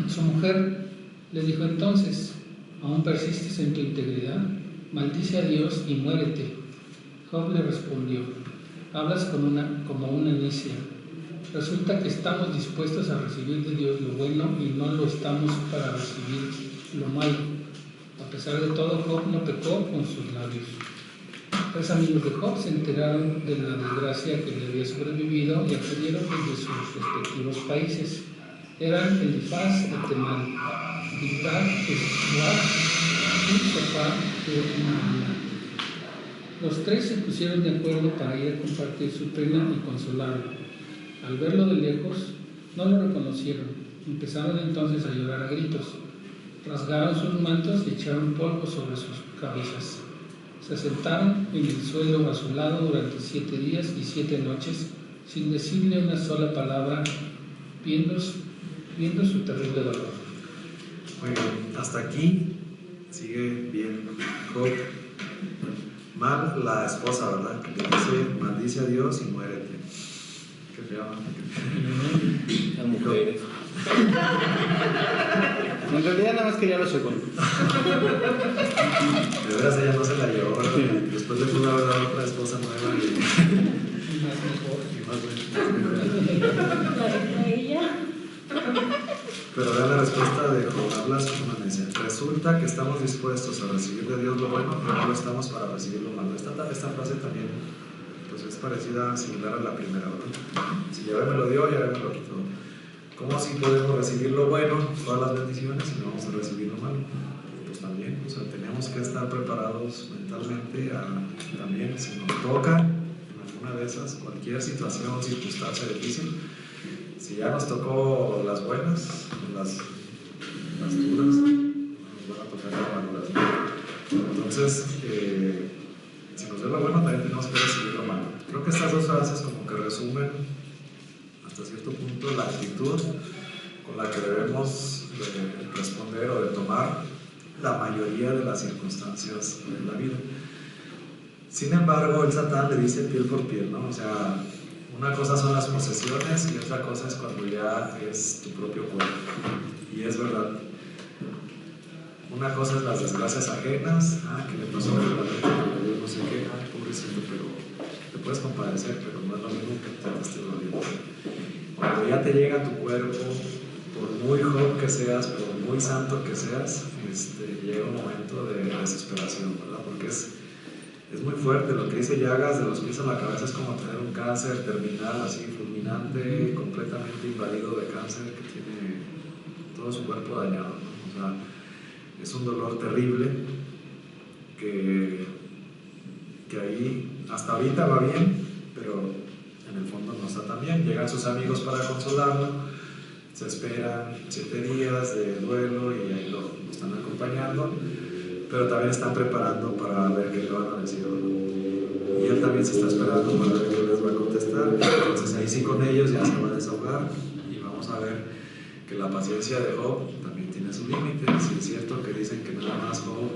Speaker 7: Su mujer le dijo entonces: ¿aún persistes en tu integridad? Maldice a Dios y muérete. Job le respondió: hablas como una necia. Resulta que estamos dispuestos a recibir de Dios lo bueno y no lo estamos para recibir lo malo. A pesar de todo, Job no pecó con sus labios. 3 amigos de Job se enteraron de la desgracia que le había sobrevivido y acudieron desde sus respectivos países. Eran Elifaz y Temán, Bildad, Eshuá y Sofá de Naamán. Los 3 se pusieron de acuerdo para ir a compartir su pena y consolarlo. Al verlo de lejos, no lo reconocieron. Empezaron entonces a llorar a gritos. Rasgaron sus mantos y echaron polvo sobre sus cabezas. Se sentaron en el suelo a su lado durante 7 días y 7 noches, sin decirle una sola palabra, viendo su terrible dolor.
Speaker 1: Muy bien, hasta aquí sigue bien Job. Mal la esposa, ¿verdad? Que le dice: maldice a Dios y muérete. Qué feo.
Speaker 4: Las mujeres.
Speaker 9: En realidad nada más quería lo segundo.
Speaker 1: De veras ella no se la llevó, ¿verdad? Después le pudo haber dado otra esposa nueva y más
Speaker 6: ella.
Speaker 1: Pero vean la respuesta de Job: hablas como una necia. Resulta que estamos dispuestos a recibir de Dios lo bueno, pero no lo estamos para recibir lo malo. Esta frase también pues es parecida, similar a la primera, ¿verdad? Si Yahvé me lo dio, Yahvé me lo quitó. ¿Cómo así podemos recibir lo bueno, todas las bendiciones, y no vamos a recibir lo malo? Pues también, o sea, tenemos que estar preparados mentalmente también, si nos toca en alguna de esas, cualquier situación, circunstancia difícil, si ya nos tocó las buenas, las duras, nos van a tocar las maduras. Entonces, si nos dio lo bueno, también tenemos que recibir lo malo. Creo que estas 2 frases como que resumen hasta cierto punto la actitud con la que debemos de responder o de tomar la mayoría de las circunstancias de la vida. Sin embargo, el Satán le dice piel por piel, ¿no? O sea, una cosa son las posesiones y otra cosa es cuando ya es tu propio cuerpo. Y es verdad. Una cosa es las desgracias ajenas, que le pasó a yo no sé qué, pobrecito, pero te puedes compadecer, pero no es lo mismo que te esté doliendo. Cuando ya te llega a tu cuerpo, por muy joven que seas, por muy santo que seas, llega un momento de desesperación, ¿verdad? Porque es muy fuerte. Lo que dice Llagas, de los pies a la cabeza, es como tener un cáncer terminal, así fulminante, completamente invadido de cáncer, que tiene todo su cuerpo dañado, ¿no? O sea, es un dolor terrible que ahí hasta ahorita va bien, pero en el fondo no está tan bien. Llegan sus amigos para consolarlo, se esperan 7 días de duelo y ahí lo están acompañando, pero también están preparando para ver qué le van a decir o no. Y él también se está esperando para ver qué les va a contestar. Entonces ahí sí con ellos ya se va a desahogar y vamos a ver que la paciencia de Job también tiene su límite. Sí, es cierto que dicen que nada más Job,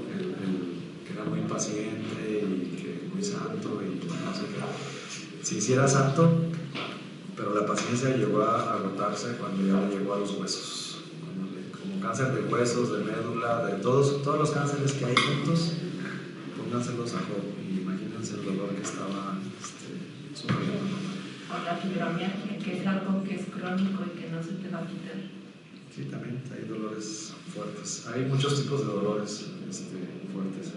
Speaker 1: que era muy paciente y que muy santo y no sé qué. Si hiciera santo, pero la paciencia llegó a agotarse cuando ya llegó a los huesos. Como cáncer de huesos, de médula, de todos los cánceres que hay juntos, pónganselos a Job y imagínense el dolor que estaba sufriendo.
Speaker 2: O la fibromialgia, que es algo que es crónico y que no se te va a quitar.
Speaker 1: Sí, también hay dolores fuertes. Hay muchos tipos de dolores fuertes.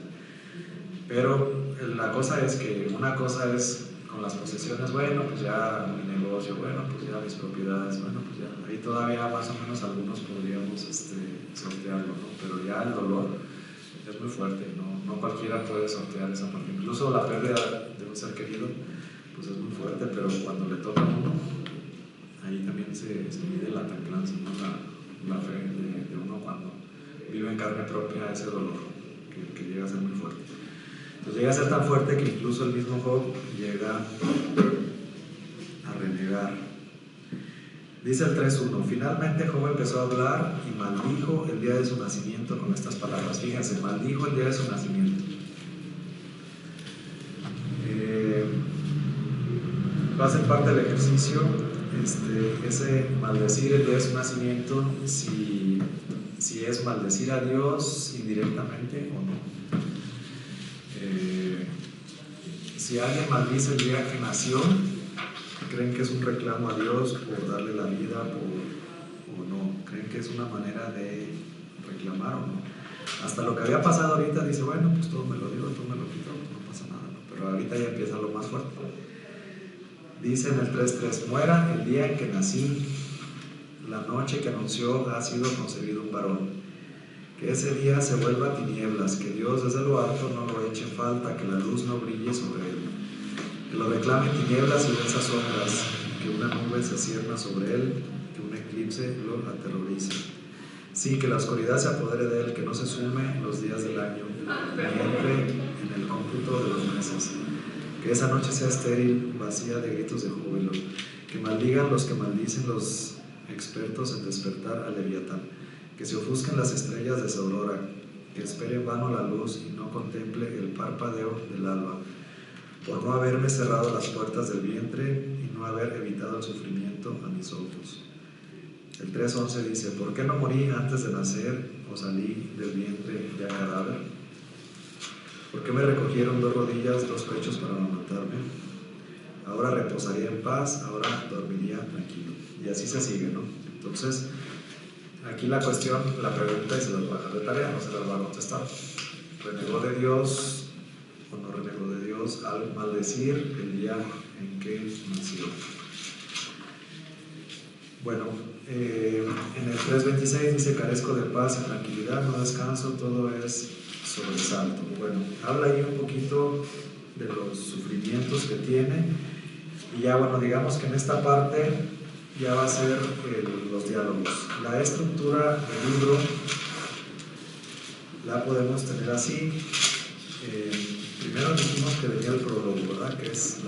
Speaker 1: Pero la cosa es que una cosa es con las posesiones, bueno, pues ya mi negocio, bueno, pues ya mis propiedades, bueno, pues ya ahí todavía más o menos algunos podríamos sortearlo, ¿no? Pero ya el dolor es muy fuerte, no cualquiera puede sortear esa parte. Incluso la pérdida de un ser querido, pues es muy fuerte, pero cuando le toca a uno, ahí también se mide la templanza, ¿no? La fe de uno cuando vive en carne propia ese dolor que llega a ser muy fuerte. Entonces llega a ser tan fuerte que incluso el mismo Job llega a renegar. Dice el 3.1: finalmente Job empezó a hablar y maldijo el día de su nacimiento con estas palabras. Fíjense, maldijo el día de su nacimiento. Va a ser parte del ejercicio ese maldecir el día de su nacimiento, si es maldecir a Dios indirectamente o no. Si alguien maldice el día que nació, ¿creen que es un reclamo a Dios por darle la vida o no? ¿Creen que es una manera de reclamar o no? Hasta lo que había pasado ahorita dice, bueno, pues todo me lo dio, todo me lo quitó, no pasa nada, ¿no? Pero ahorita ya empieza lo más fuerte. Dice en el 3.3: muera el día en que nací, la noche que anunció ha sido concebido un varón. Que ese día se vuelva tinieblas, que Dios desde lo alto no lo eche en falta, que la luz no brille sobre él. Que lo reclame tinieblas y densas sombras, que una nube se cierna sobre él, que un eclipse lo aterrorice. Sí, que la oscuridad se apodere de él, que no se sume los días del año, ni entre en el cómputo de los meses. Que esa noche sea estéril, vacía de gritos de júbilo. Que maldigan los que maldicen los expertos en despertar a Leviatán. Que se ofusquen las estrellas de su aurora, que espere en vano la luz y no contemple el parpadeo del alba, por no haberme cerrado las puertas del vientre y no haber evitado el sufrimiento a mis ojos. El 3.11 dice: ¿por qué no morí antes de nacer o salí del vientre ya cadáver? ¿Por qué me recogieron 2 rodillas, 2 pechos para amamantarme? Ahora reposaría en paz, ahora dormiría tranquilo. Y así se sigue, ¿no? Entonces, aquí la cuestión, la pregunta, y se las va a dejar de tarea, no se las va a contestar. ¿Renegó de Dios o no renegó de Dios al maldecir el día en que nació? Bueno, en el 3.26 dice: carezco de paz y tranquilidad, no descanso, todo es sobresalto. Bueno, habla ahí un poquito de los sufrimientos que tiene, y ya, bueno, digamos que en esta parte ya va a ser los diálogos. La estructura del libro la podemos tener así. Primero dijimos que venía el prólogo, ¿verdad? Que es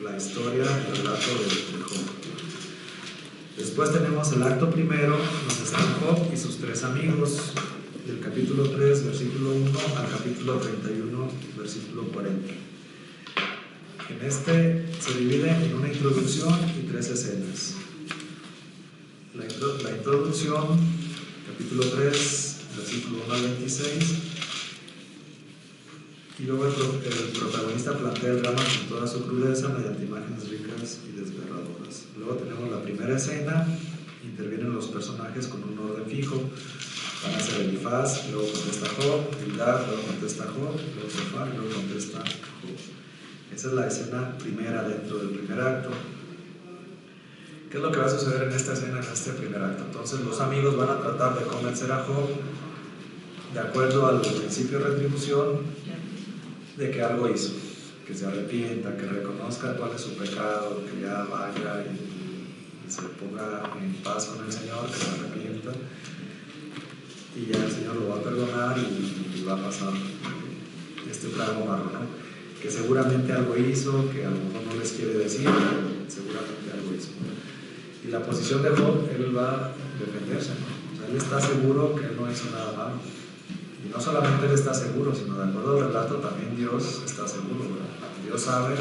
Speaker 1: la historia, el relato de Job. Después tenemos el acto primero, donde están Job y sus 3 amigos, del capítulo 3, versículo 1 al capítulo 31, versículo 40. En este se divide en una introducción y 3 escenas. La introducción, capítulo 3, versículo 1 al 26, y luego el protagonista plantea el drama con toda su crudeza mediante imágenes ricas y desgarradoras. Luego tenemos la primera escena, intervienen los personajes con un orden fijo, Van a ser Elifaz, luego contesta Job, Bildad, luego contesta Job, luego Zofar, luego contesta Job. Esa es la escena primera dentro del primer acto. ¿Qué es lo que va a suceder en esta escena, en este primer acto? Entonces los amigos van a tratar de convencer a Job, de acuerdo al principio de retribución, de que algo hizo, que se arrepienta, que reconozca cuál es su pecado, que ya vaya y se ponga en paz con el Señor, que se arrepienta, y ya el Señor lo va a perdonar y va a pasar este trago amargo, ¿no? Que seguramente algo hizo, que a lo mejor no les quiere decir, pero seguramente algo hizo. Y la posición de Job, él va a defenderse, ¿no? O sea, él está seguro que él no hizo nada malo. Y no solamente él está seguro, sino de acuerdo al relato también Dios está seguro, ¿verdad? Dios sabe.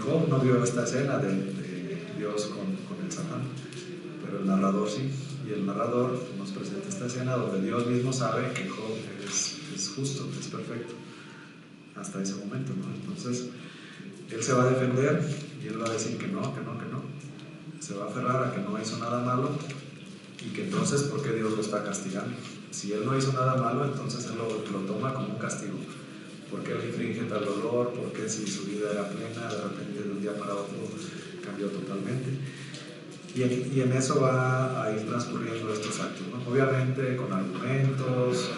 Speaker 1: Job no vio esta escena de Dios con el Satán, pero el narrador sí. Y el narrador nos presenta esta escena donde Dios mismo sabe que Job es justo, es perfecto, hasta ese momento, ¿no? Entonces, él se va a defender y él va a decir que no. Se va a aferrar a que no hizo nada malo y que entonces, ¿por qué Dios lo está castigando? Si él no hizo nada malo, entonces él lo toma como un castigo. ¿Por qué le infringe tal dolor? ¿Por qué si su vida era plena, de repente de un día para otro cambió totalmente? Y en eso va a ir transcurriendo estos actos, ¿no? Obviamente con argumentos,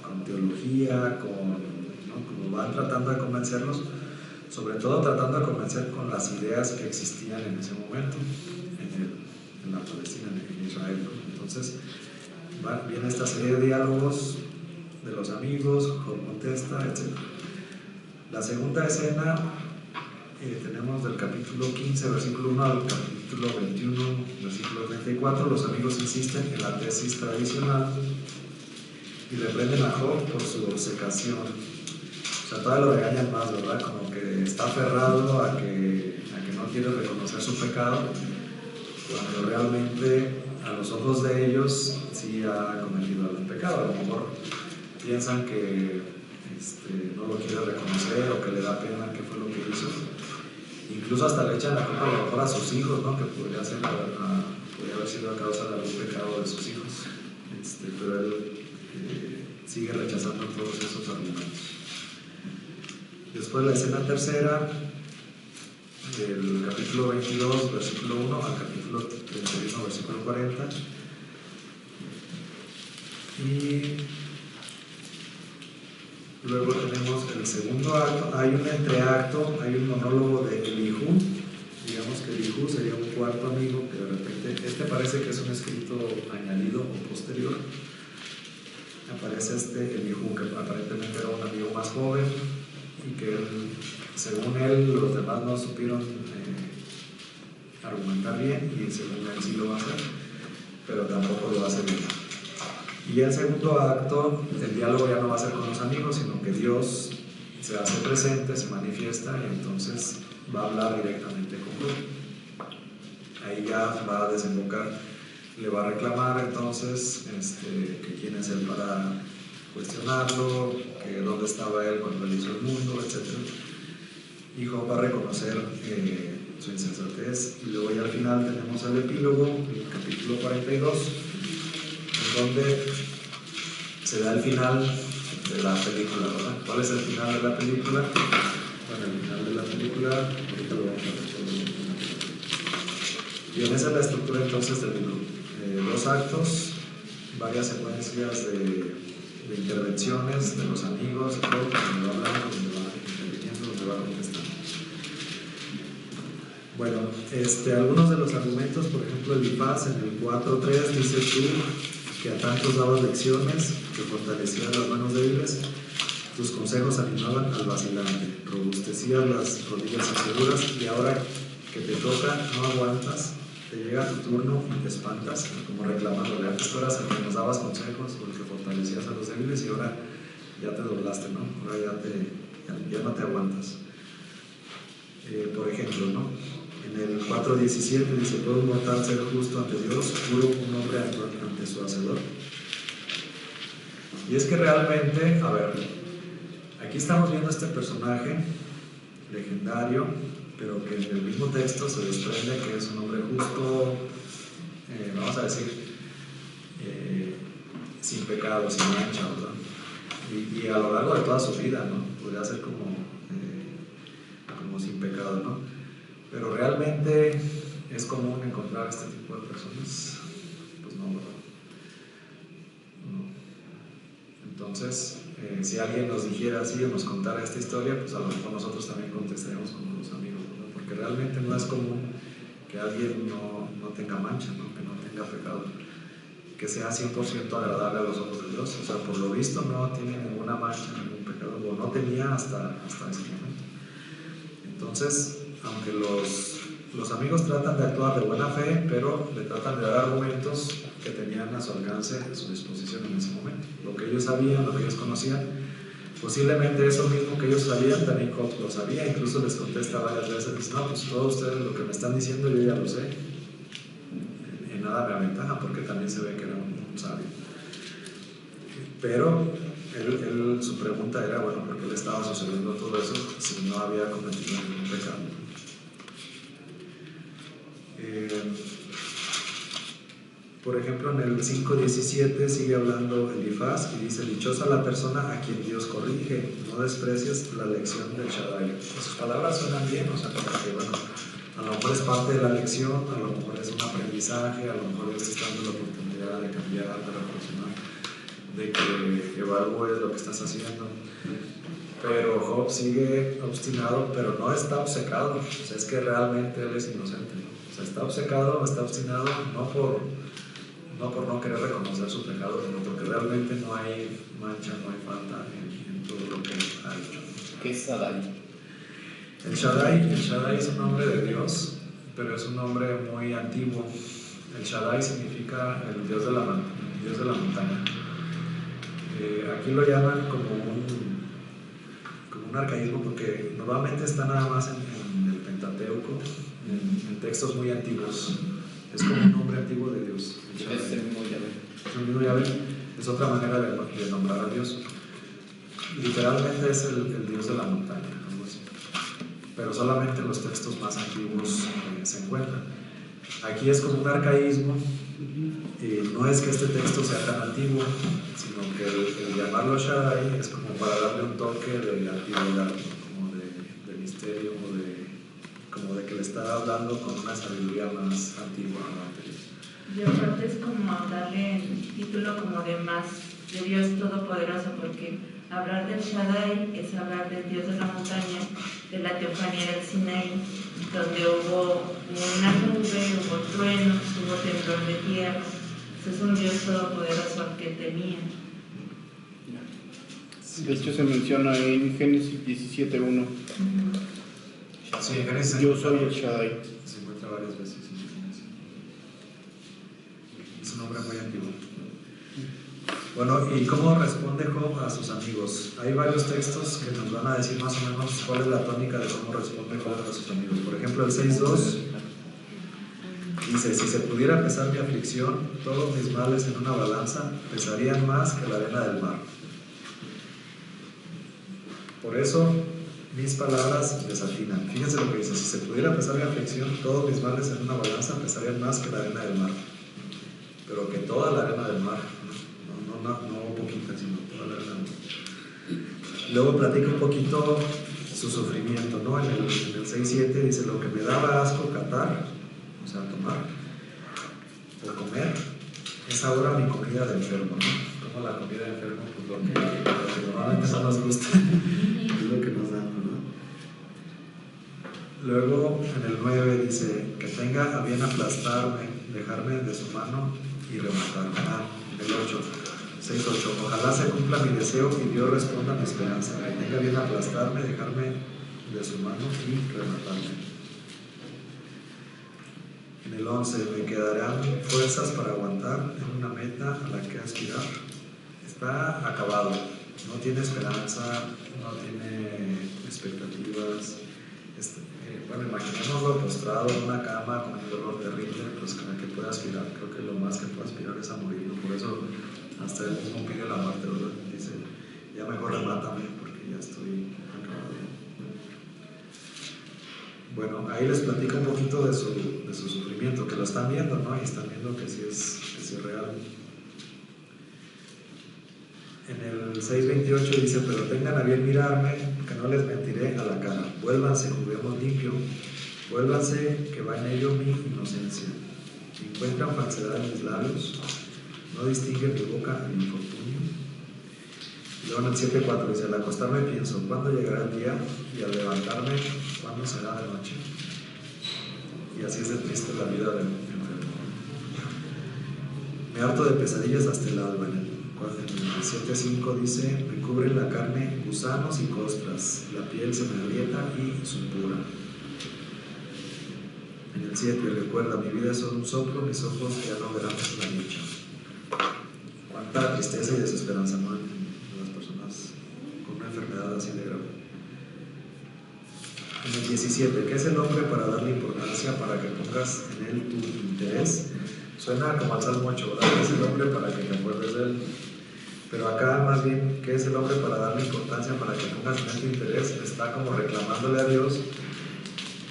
Speaker 1: con teología, como van tratando de convencerlos, sobre todo tratando de convencer con las ideas que existían en ese momento en la Palestina, en Israel, ¿no? Entonces viene esta serie de diálogos de los amigos, Job contesta, etc. La segunda escena tenemos del capítulo 15, versículo 1 al capítulo 21, versículo 34. Los amigos insisten en la tesis tradicional y reprenden a Job por su obcecación. O sea, todavía lo regañan más, ¿verdad? Como que está aferrado a que no quiere reconocer su pecado, cuando realmente a los ojos de ellos sí ha cometido algún pecado. A lo mejor piensan que no lo quiere reconocer o que le da pena qué fue lo que hizo. Incluso hasta le echan la culpa a lo mejor a sus hijos, ¿no? Que podría haber sido a causa de algún pecado de sus hijos. Pero él sigue rechazando todos esos argumentos. Después la escena tercera, del capítulo 22, versículo 1 al capítulo 31, versículo 40. Y luego tenemos el segundo acto. Hay un entreacto, hay un monólogo de Elihu. Digamos que Elihu sería un cuarto amigo que de repente, parece que es un escrito añadido o posterior. Aparece Elihu, que aparentemente era un amigo más joven y que según él los demás no supieron argumentar bien, y según él sí lo va a hacer, pero tampoco lo hace bien. Y el segundo acto, el diálogo ya no va a ser con los amigos, sino que Dios se hace presente, se manifiesta, y entonces va a hablar directamente con él. Ahí ya va a desembocar, le va a reclamar entonces que quién es él para cuestionarlo, que dónde estaba él cuando él hizo el mundo, etc. Y Job va a reconocer su insensatez. Y luego ya al final tenemos el epílogo, el capítulo 42, en donde se da el final de la película, ¿verdad? ¿Cuál es el final de la película? Bueno, el final de la película, ahorita lo vamos a ver. Bien, esa es la estructura entonces del libro. 2 actos, varias secuencias de intervenciones de los amigos, y todo, donde va hablando, donde va interviniendo, donde va contestando. Bueno, algunos de los argumentos, por ejemplo, Elifaz en el 4.3 dice: tú, que a tantos dabas lecciones, que fortalecías las manos débiles, tus consejos animaban al vacilante, robustecías las rodillas inseguras, y ahora que te toca, no aguantas, te llega tu turno y te espantas, como reclamándole. Antes tú eras el que nos dabas consejos o el que fortalecías a los débiles, y ahora ya te doblaste, ¿no? Ahora ya no te aguantas. Por ejemplo, ¿no? En el 4.17 dice: ¿puede un mortal ser justo ante Dios, puro un hombre ante su hacedor? Y es que realmente, a ver, aquí estamos viendo este personaje legendario, pero que en el mismo texto se desprende que es un hombre justo, vamos a decir, sin pecado, sin mancha, ¿verdad? Y a lo largo de toda su vida, ¿no? Podría ser como sin pecado, ¿no? Pero realmente es común encontrar este tipo de personas, pues no, ¿verdad? No. Entonces, si alguien nos dijera así o nos contara esta historia, pues a lo mejor nosotros también contestaríamos como los amigos, ¿verdad? Porque realmente no es común que alguien no tenga mancha, ¿no? Que no tenga pecado, que sea 100% agradable a los ojos de Dios. O sea, por lo visto no tiene ninguna mancha, ningún pecado, o no tenía hasta ese momento. Entonces, aunque los amigos tratan de actuar de buena fe, pero le tratan de dar argumentos que tenían a su alcance, a su disposición en ese momento. Lo que ellos sabían, lo que ellos conocían, posiblemente eso mismo que ellos sabían, también Job lo sabía, incluso les contesta varias veces, dice, no, pues todos ustedes lo que me están diciendo yo ya lo sé. En nada me aventaja, porque también se ve que era un sabio. Pero su pregunta era, bueno, ¿por qué le estaba sucediendo todo eso si no había cometido ningún pecado? Por ejemplo, en el 5.17 sigue hablando Elifaz y dice, dichosa la persona a quien Dios corrige, no desprecies la lección del Shaddai. Pues sus palabras suenan bien, o sea, porque bueno, a lo mejor es parte de la lección, a lo mejor es un aprendizaje, a lo mejor es dando la oportunidad de cambiar, de reflexionar, de que evalúes lo que estás haciendo. Pero Job sigue obstinado, pero no está obcecado. O sea, es que realmente él es inocente, ¿no? O sea, está obcecado, está obstinado, no por no querer reconocer su pecado, sino porque realmente no hay mancha, no hay falta en todo lo que ha hecho.
Speaker 4: ¿Qué es Shaddai?
Speaker 1: El Shaddai es un nombre de Dios, pero es un nombre muy antiguo. El Shaddai significa el Dios de la montaña. Aquí lo llaman como un arcaísmo, porque normalmente está nada más en el Pentateuco, en textos muy antiguos. Es como un nombre antiguo de Dios.
Speaker 4: Es el mismo Yahvé.
Speaker 1: Es el mismo Yahvé. Es otra manera de nombrar a Dios. Literalmente es el Dios de la montaña, algo así. Pero solamente en los textos más antiguos se encuentran. Aquí es como un arcaísmo. No es que este texto sea tan antiguo, sino que el llamarlo Shaddai es como para darle un toque de antigüedad, como de misterio, como de que le está hablando con una sabiduría más antigua, ¿no?
Speaker 2: Y aparte es como darle el título como de más de Dios Todopoderoso, porque hablar del Shaddai es hablar del Dios de la montaña, de la teofanía del Sinaí, donde hubo una nube, hubo truenos, hubo temblor de tierra. Es un Dios todopoderoso al que temía.
Speaker 9: De hecho se menciona en Génesis 17.1.
Speaker 1: Sí, en Génesis
Speaker 9: yo soy el Shaddai.
Speaker 1: Se encuentra varias veces en Génesis. Es un nombre muy antiguo. Bueno, ¿y cómo responde Job a sus amigos? Hay varios textos que nos van a decir más o menos cuál es la tónica de cómo responde Job a sus amigos. Por ejemplo, el 6.2 dice, si se pudiera pesar mi aflicción, todos mis males en una balanza pesarían más que la arena del mar. Por eso mis palabras desatinan. Fíjense lo que dice, si se pudiera pesar mi aflicción, todos mis males en una balanza pesarían más que la arena del mar. Pero que toda la arena del mar, no poquita, sino toda la arena del mar. Luego platica un poquito su sufrimiento, ¿no? En el 6.7 dice, lo que me daba asco catar, o sea, tomar o comer, es ahora mi comida de enfermo, ¿no? Como la comida de enfermo, pues lo que normalmente no nos gusta, es lo que nos dan, ¿no? Luego en el 9 dice, que tenga a bien aplastarme, dejarme de su mano y rematarme. El 8, 6.8, ojalá se cumpla mi deseo y Dios responda a mi esperanza, que tenga bien aplastarme, dejarme de su mano y rematarme. En el 11, me quedarán fuerzas para aguantar en una meta a la que aspirar. Está acabado, no tiene esperanza, no tiene expectativas. Bueno, imaginémoslo postrado en una cama con un dolor terrible, pues ¿a qué puede aspirar? Creo que lo más que puede aspirar es a morir, ¿no? Por eso hasta él mismo pide la muerte, ¿verdad? Dice, ya mejor remátame porque ya estoy acabado. Bueno, ahí les platico un poquito de su sufrimiento, que lo están viendo, ¿no? Y están viendo que sí es real. el 6:28 dice, pero tengan a bien mirarme, que no les mentiré a la cara. Vuélvanse, juguemos limpio. Vuélvanse, que va en ello mi inocencia. Encuentran falsedad en mis labios, no distinguen mi boca el infortunio. Y luego en el 7:4 dice, al acostarme pienso, ¿cuándo llegará el día? Y al levantarme, ¿cuándo será de noche? Y así es de triste la vida del enfermo. Me harto de pesadillas hasta el alba. En el 7:5 dice, me cubren la carne gusanos y costras, la piel se me agrieta y supura. En el 7, recuerda, mi vida es solo un soplo, mis ojos ya no verán la dicha. Cuánta tristeza y desesperanza, ¿no?, en las personas con una enfermedad así de grave. En el 17, ¿qué es el hombre para darle importancia, para que pongas en él tu interés? Suena como al Salmo 8, ¿verdad? ¿Qué es el hombre para que te acuerdes de él? Pero acá más bien, ¿qué es el hombre para darle importancia, para que pongas en él tu interés? Está como reclamándole a Dios,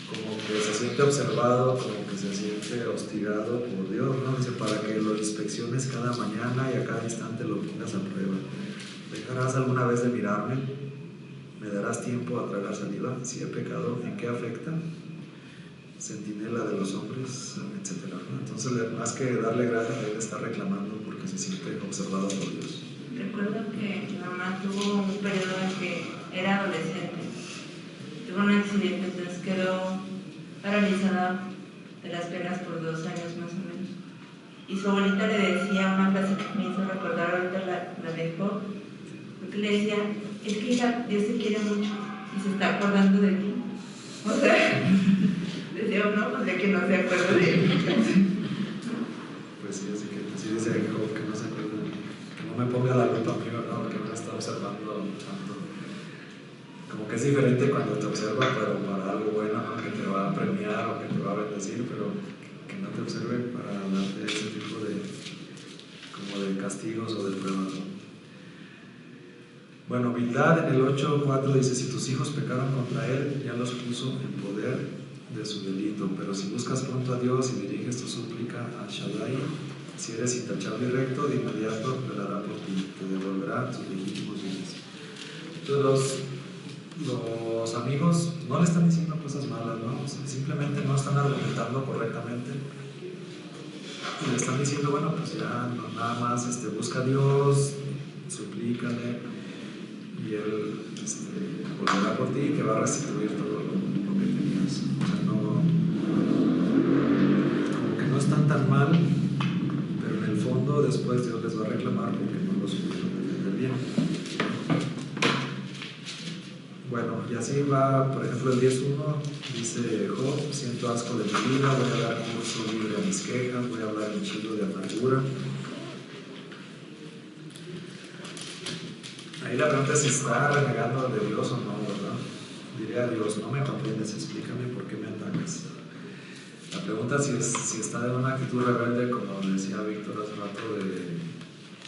Speaker 1: como que se siente observado, como que se siente hostigado por Dios, ¿no? Dice, para que lo inspecciones cada mañana y a cada instante lo pongas a prueba. ¿Dejarás alguna vez de mirarme? ¿Me darás tiempo a tragar saliva? Si he pecado, ¿en qué afecta? Centinela de los hombres, etc. Entonces, más que darle gracias, él está reclamando porque se siente observado por Dios.
Speaker 2: Recuerdo que mi mamá tuvo un periodo en que era adolescente. Tuvo un accidente, entonces quedó paralizada de las piernas por 2 años más o menos. Y su abuelita le decía una frase que me hizo recordar, ahorita la dejó, porque le decía, es que hija, Dios te quiere mucho y se está acordando de ti. O sea, decía uno, pues de que no se acuerda de él.
Speaker 1: Pues sí, así que sí dice Job que no se acuerda, que no me ponga la lupa a mí, ¿no?, porque me está observando tanto. Como que es diferente cuando te observa, pero para algo bueno, ¿no?, que te va a premiar o que te va a bendecir, pero que no te observe para darte ese tipo de, como de castigos o de pruebas, ¿no? Bueno, Bildad en el 8:4 dice, si tus hijos pecaron contra él, ya los puso en poder de su delito, pero si buscas pronto a Dios y diriges tu súplica a Shaddai, si eres intachable y recto, de inmediato velará por ti, te devolverá tus legítimos bienes. Entonces los amigos no le están diciendo cosas malas, ¿no? Simplemente no están argumentando correctamente y le están diciendo, bueno, pues ya no, nada más busca a Dios, suplícale y él volverá por ti y te va a restituir todo lo que tenías. O sea, no, como que no están tan mal, pero en el fondo después Dios les va a reclamar porque no los supieron defender bien. Bueno, y así va, por ejemplo, el 10:1 dice Job, siento asco de mi vida, voy a dar curso libre a mis quejas, voy a hablar en chilo de amargura. Ahí la pregunta es si está renegando de Dios o no, ¿verdad? Diré a Dios, no me comprendes, explícame por qué me atacas. La pregunta es si está en una actitud rebelde, como decía Víctor hace rato, de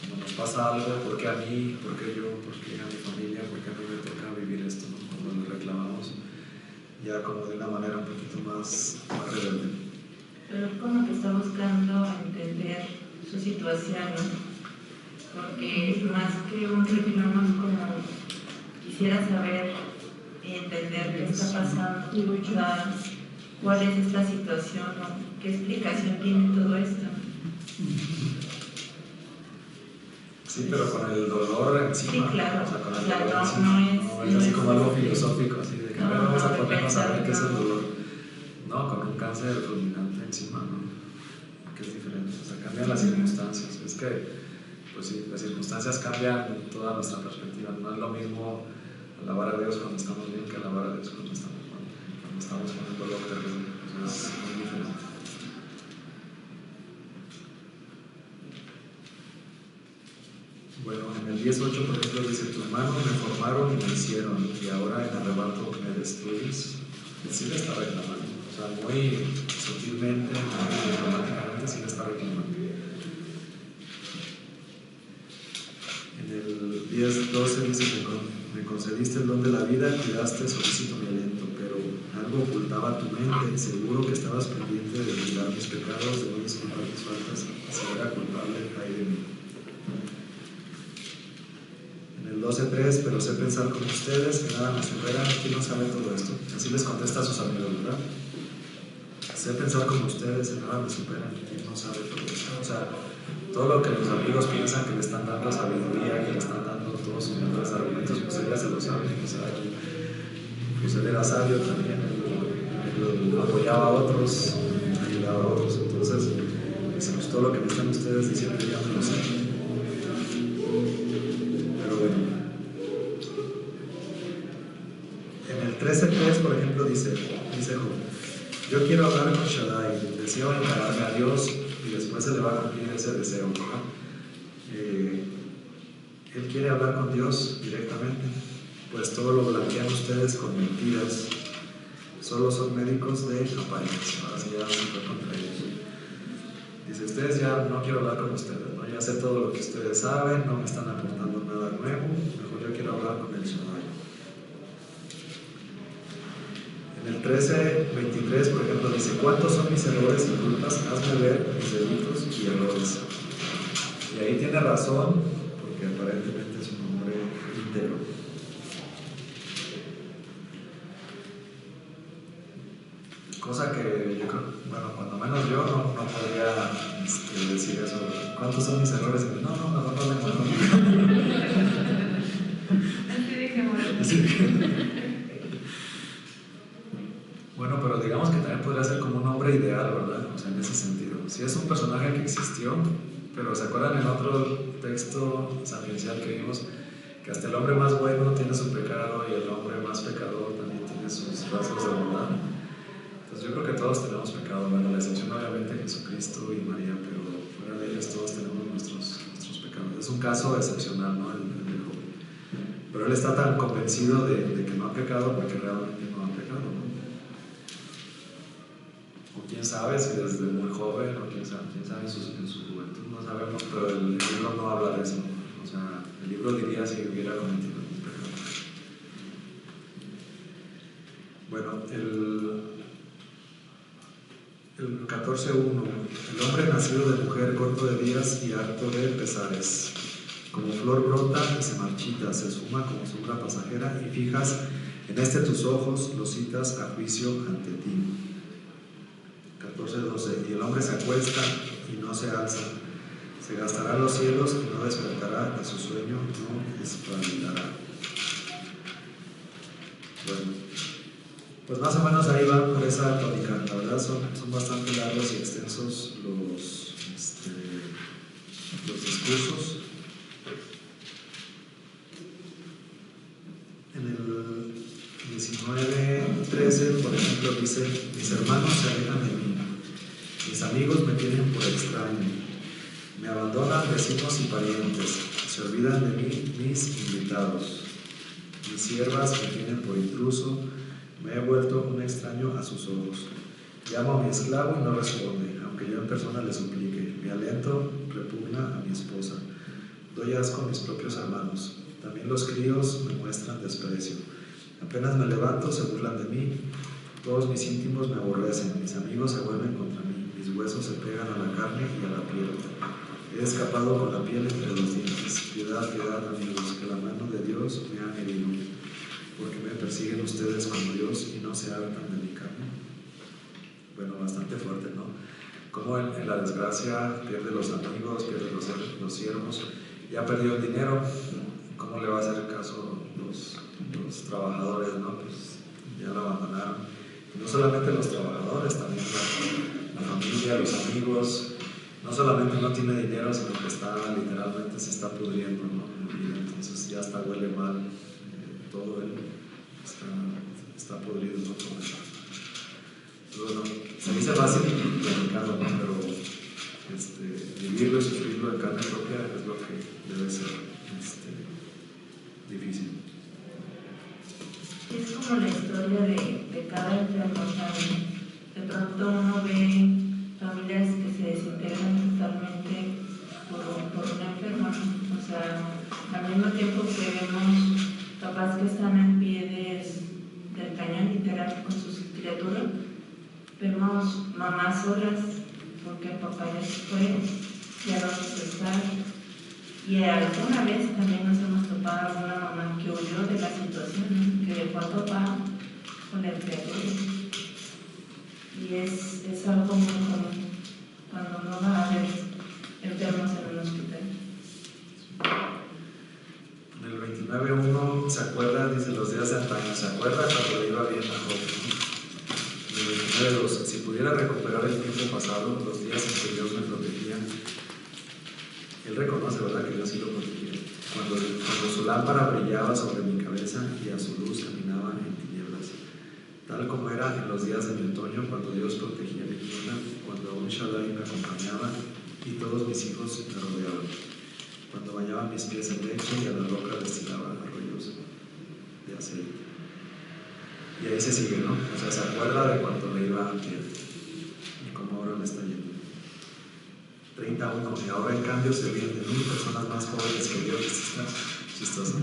Speaker 1: cuando nos pasa algo, ¿por qué a mí? ¿Por qué yo? ¿Por qué a mi familia? ¿Por qué a mí me toca vivir esto, ¿no? Cuando lo reclamamos ya como de una manera un poquito más rebelde.
Speaker 2: Pero como que está buscando entender su situación, ¿no? Porque más que un reclamo es como quisiera saber y entender qué está pasando, o sea, cuál es esta situación, ¿no? ¿Qué explicación tiene todo esto?
Speaker 1: Sí, pero con el dolor encima.
Speaker 2: Sí, claro.
Speaker 1: O sea, con el
Speaker 2: Claro,
Speaker 1: dolor
Speaker 2: no,
Speaker 1: encima.
Speaker 2: no
Speaker 1: es así
Speaker 2: es
Speaker 1: como algo filosófico, así de que
Speaker 2: no,
Speaker 1: vamos a
Speaker 2: no,
Speaker 1: ponernos a ver qué es el
Speaker 2: no.
Speaker 1: dolor. No, con un cáncer fulminante encima, ¿no? Que es diferente. O sea, cambian las circunstancias. Es que, pues sí, las circunstancias cambian toda nuestra perspectiva. No es lo mismo alabar a Dios cuando estamos bien que alabar a Dios cuando estamos mal. Cuando estamos con un dolor terrible. Pues es muy diferente. Bueno, en el 10:8, por ejemplo, dice, tus manos me formaron y me hicieron, y ahora en arrebato me destruyes. Sí le está reclamando. O sea, muy sutilmente, muy diplomáticamente, sí le está reclamando. En el 10:12 dice, me concediste el don de la vida, cuidaste solícito mi aliento, pero algo ocultaba tu mente, seguro que estabas pendiente de olvidar mis pecados, de no disculpar mis faltas, si era culpable, ay de mí. En el 12:3, pero sé pensar como ustedes, que nada me supera. ¿Quién no sabe todo esto? Así les contesta a sus amigos, ¿verdad? Sé pensar como ustedes, que nada me supera. ¿Quién no sabe todo esto? O sea, todo lo que los amigos piensan que le están dando sabiduría, que le están dando todos sus mejores argumentos, pues ella se lo sabe. O sea, pues él era sabio también, él apoyaba a otros, ayudaba a otros. Entonces, pues todo lo que me están ustedes diciendo ya me lo sé. Pero bueno, en el 13:3, por ejemplo, dice Job: yo quiero hablar con Shaddai, deseo encararme a Dios, y después se le va a cumplir ese deseo, ¿no? Él quiere hablar con Dios directamente, pues todo lo blanquean ustedes con mentiras, solo son médicos de apariencia. Ahora sí ya se fue contra ellos. Dice: ustedes ya no quiero hablar con ustedes, ¿no? Ya sé todo lo que ustedes saben, no me están aportando nada nuevo, mejor yo quiero hablar con el Shaddai. En el 13:23, por ejemplo, dice: ¿cuántos son mis errores y culpas? Hazme ver mis delitos y errores. Y ahí tiene razón, porque aparentemente es un hombre íntegro. Cosa que yo creo, bueno, cuando menos yo no podría decir eso. ¿Cuántos son mis errores? No, mejor no le muero. Así dije. Bueno, pero digamos que también podría ser como un hombre ideal, ¿verdad? O sea, en ese sentido. Si es un personaje que existió, pero ¿se acuerdan en otro texto sapiencial que vimos? Que hasta el hombre más bueno tiene su pecado y el hombre más pecador también tiene sus rasgos de bondad. Entonces yo creo que todos tenemos pecado, bueno, la excepción obviamente de Jesucristo y María, pero fuera de ellos todos tenemos nuestros pecados. Es un caso excepcional, ¿no? El de Job. Pero él está tan convencido de que no ha pecado porque realmente no ha pecado, ¿no? O quién sabe si desde muy joven, o quién sabe en su juventud, no sabemos, pero el libro no habla de eso. O sea, el libro diría si hubiera cometido un pecado. Bueno, el 14:1: el hombre nacido de mujer, corto de días y harto de pesares. Como flor brota y se marchita, se esfuma como sombra pasajera, y fijas en tus ojos, los citas a juicio ante ti. 14:12: y el hombre se acuesta y no se alza, se gastará los cielos y no despertará, de su sueño no espabilará. Bueno, pues más o menos ahí va por esa tónica. La verdad son bastante largos y extensos los discursos. En el 19:13, por ejemplo, dice: mis hermanos se alejan de mí, mis amigos me tienen por extraño, me abandonan vecinos y parientes, se olvidan de mí mis invitados, mis siervas me tienen por intruso, me he vuelto un extraño a sus ojos. Llamo a mi esclavo y no responde, aunque yo en persona le suplique. Mi aliento repugna a mi esposa. Doy asco a mis propios hermanos. También los críos me muestran desprecio. Apenas me levanto, se burlan de mí. Todos mis íntimos me aborrecen. Mis amigos se vuelven contra mí. Mis huesos se pegan a la carne y a la piel. He escapado con la piel entre los dientes. Piedad, piedad, amigos, que la mano de Dios me ha herido. Porque me persiguen ustedes como Dios y no se hartan de mi carne. Bueno, bastante fuerte, ¿no? Como en la desgracia pierde los amigos, pierde los siervos, ya perdió el dinero. ¿Cómo le va a hacer caso los trabajadores, no? Pues ya lo abandonaron. Y no solamente los trabajadores, también la familia, los amigos. No solamente no tiene dinero, sino que literalmente se está pudriendo, ¿no? Y entonces ya hasta huele mal. Todo él está podrido, ¿no? Todo eso. Bueno, se dice fácil platicarlo, ¿no? Pero vivirlo y sufrirlo en carne propia es lo que debe ser difícil.
Speaker 2: Es como la historia de cada enfermo, ¿saben? De pronto uno ve familias que se desintegran totalmente por una enferma, o sea, al mismo tiempo que vemos papás que están en pie del cañón literal con sus criaturas, vemos mamás solas porque el papá ya se fue, ya no está, y alguna vez también nos hemos topado contaba una mamá que huyó de la situación, que dejó al papá con el criatura. Y es algo muy común cuando no va a haber enfermos en un hospital.
Speaker 1: En el 29.1 se acuerda, dice los días de antaño, se acuerda cuando le iba bien a Job. En el 29.2, si pudiera recuperar el tiempo pasado, los días en que Dios me protegía, él reconoce, ¿verdad?, que Dios sí lo protegía. Cuando su lámpara brillaba sobre mi cabeza y a su luz caminaba en tinieblas, tal como era en los días de mi otoño, cuando Dios protegía mi tienda, cuando aún Shaddai me acompañaba y todos mis hijos me rodeaban, cuando bañaba mis pies en leche y a la roca destilaba arroyos de aceite. Y ahí se sigue, ¿no? O sea, se acuerda de cuando le iba bien y cómo ahora le está yendo. 31, y ahora en cambio se ríen de mí personas más jóvenes que yo, esto está chistoso,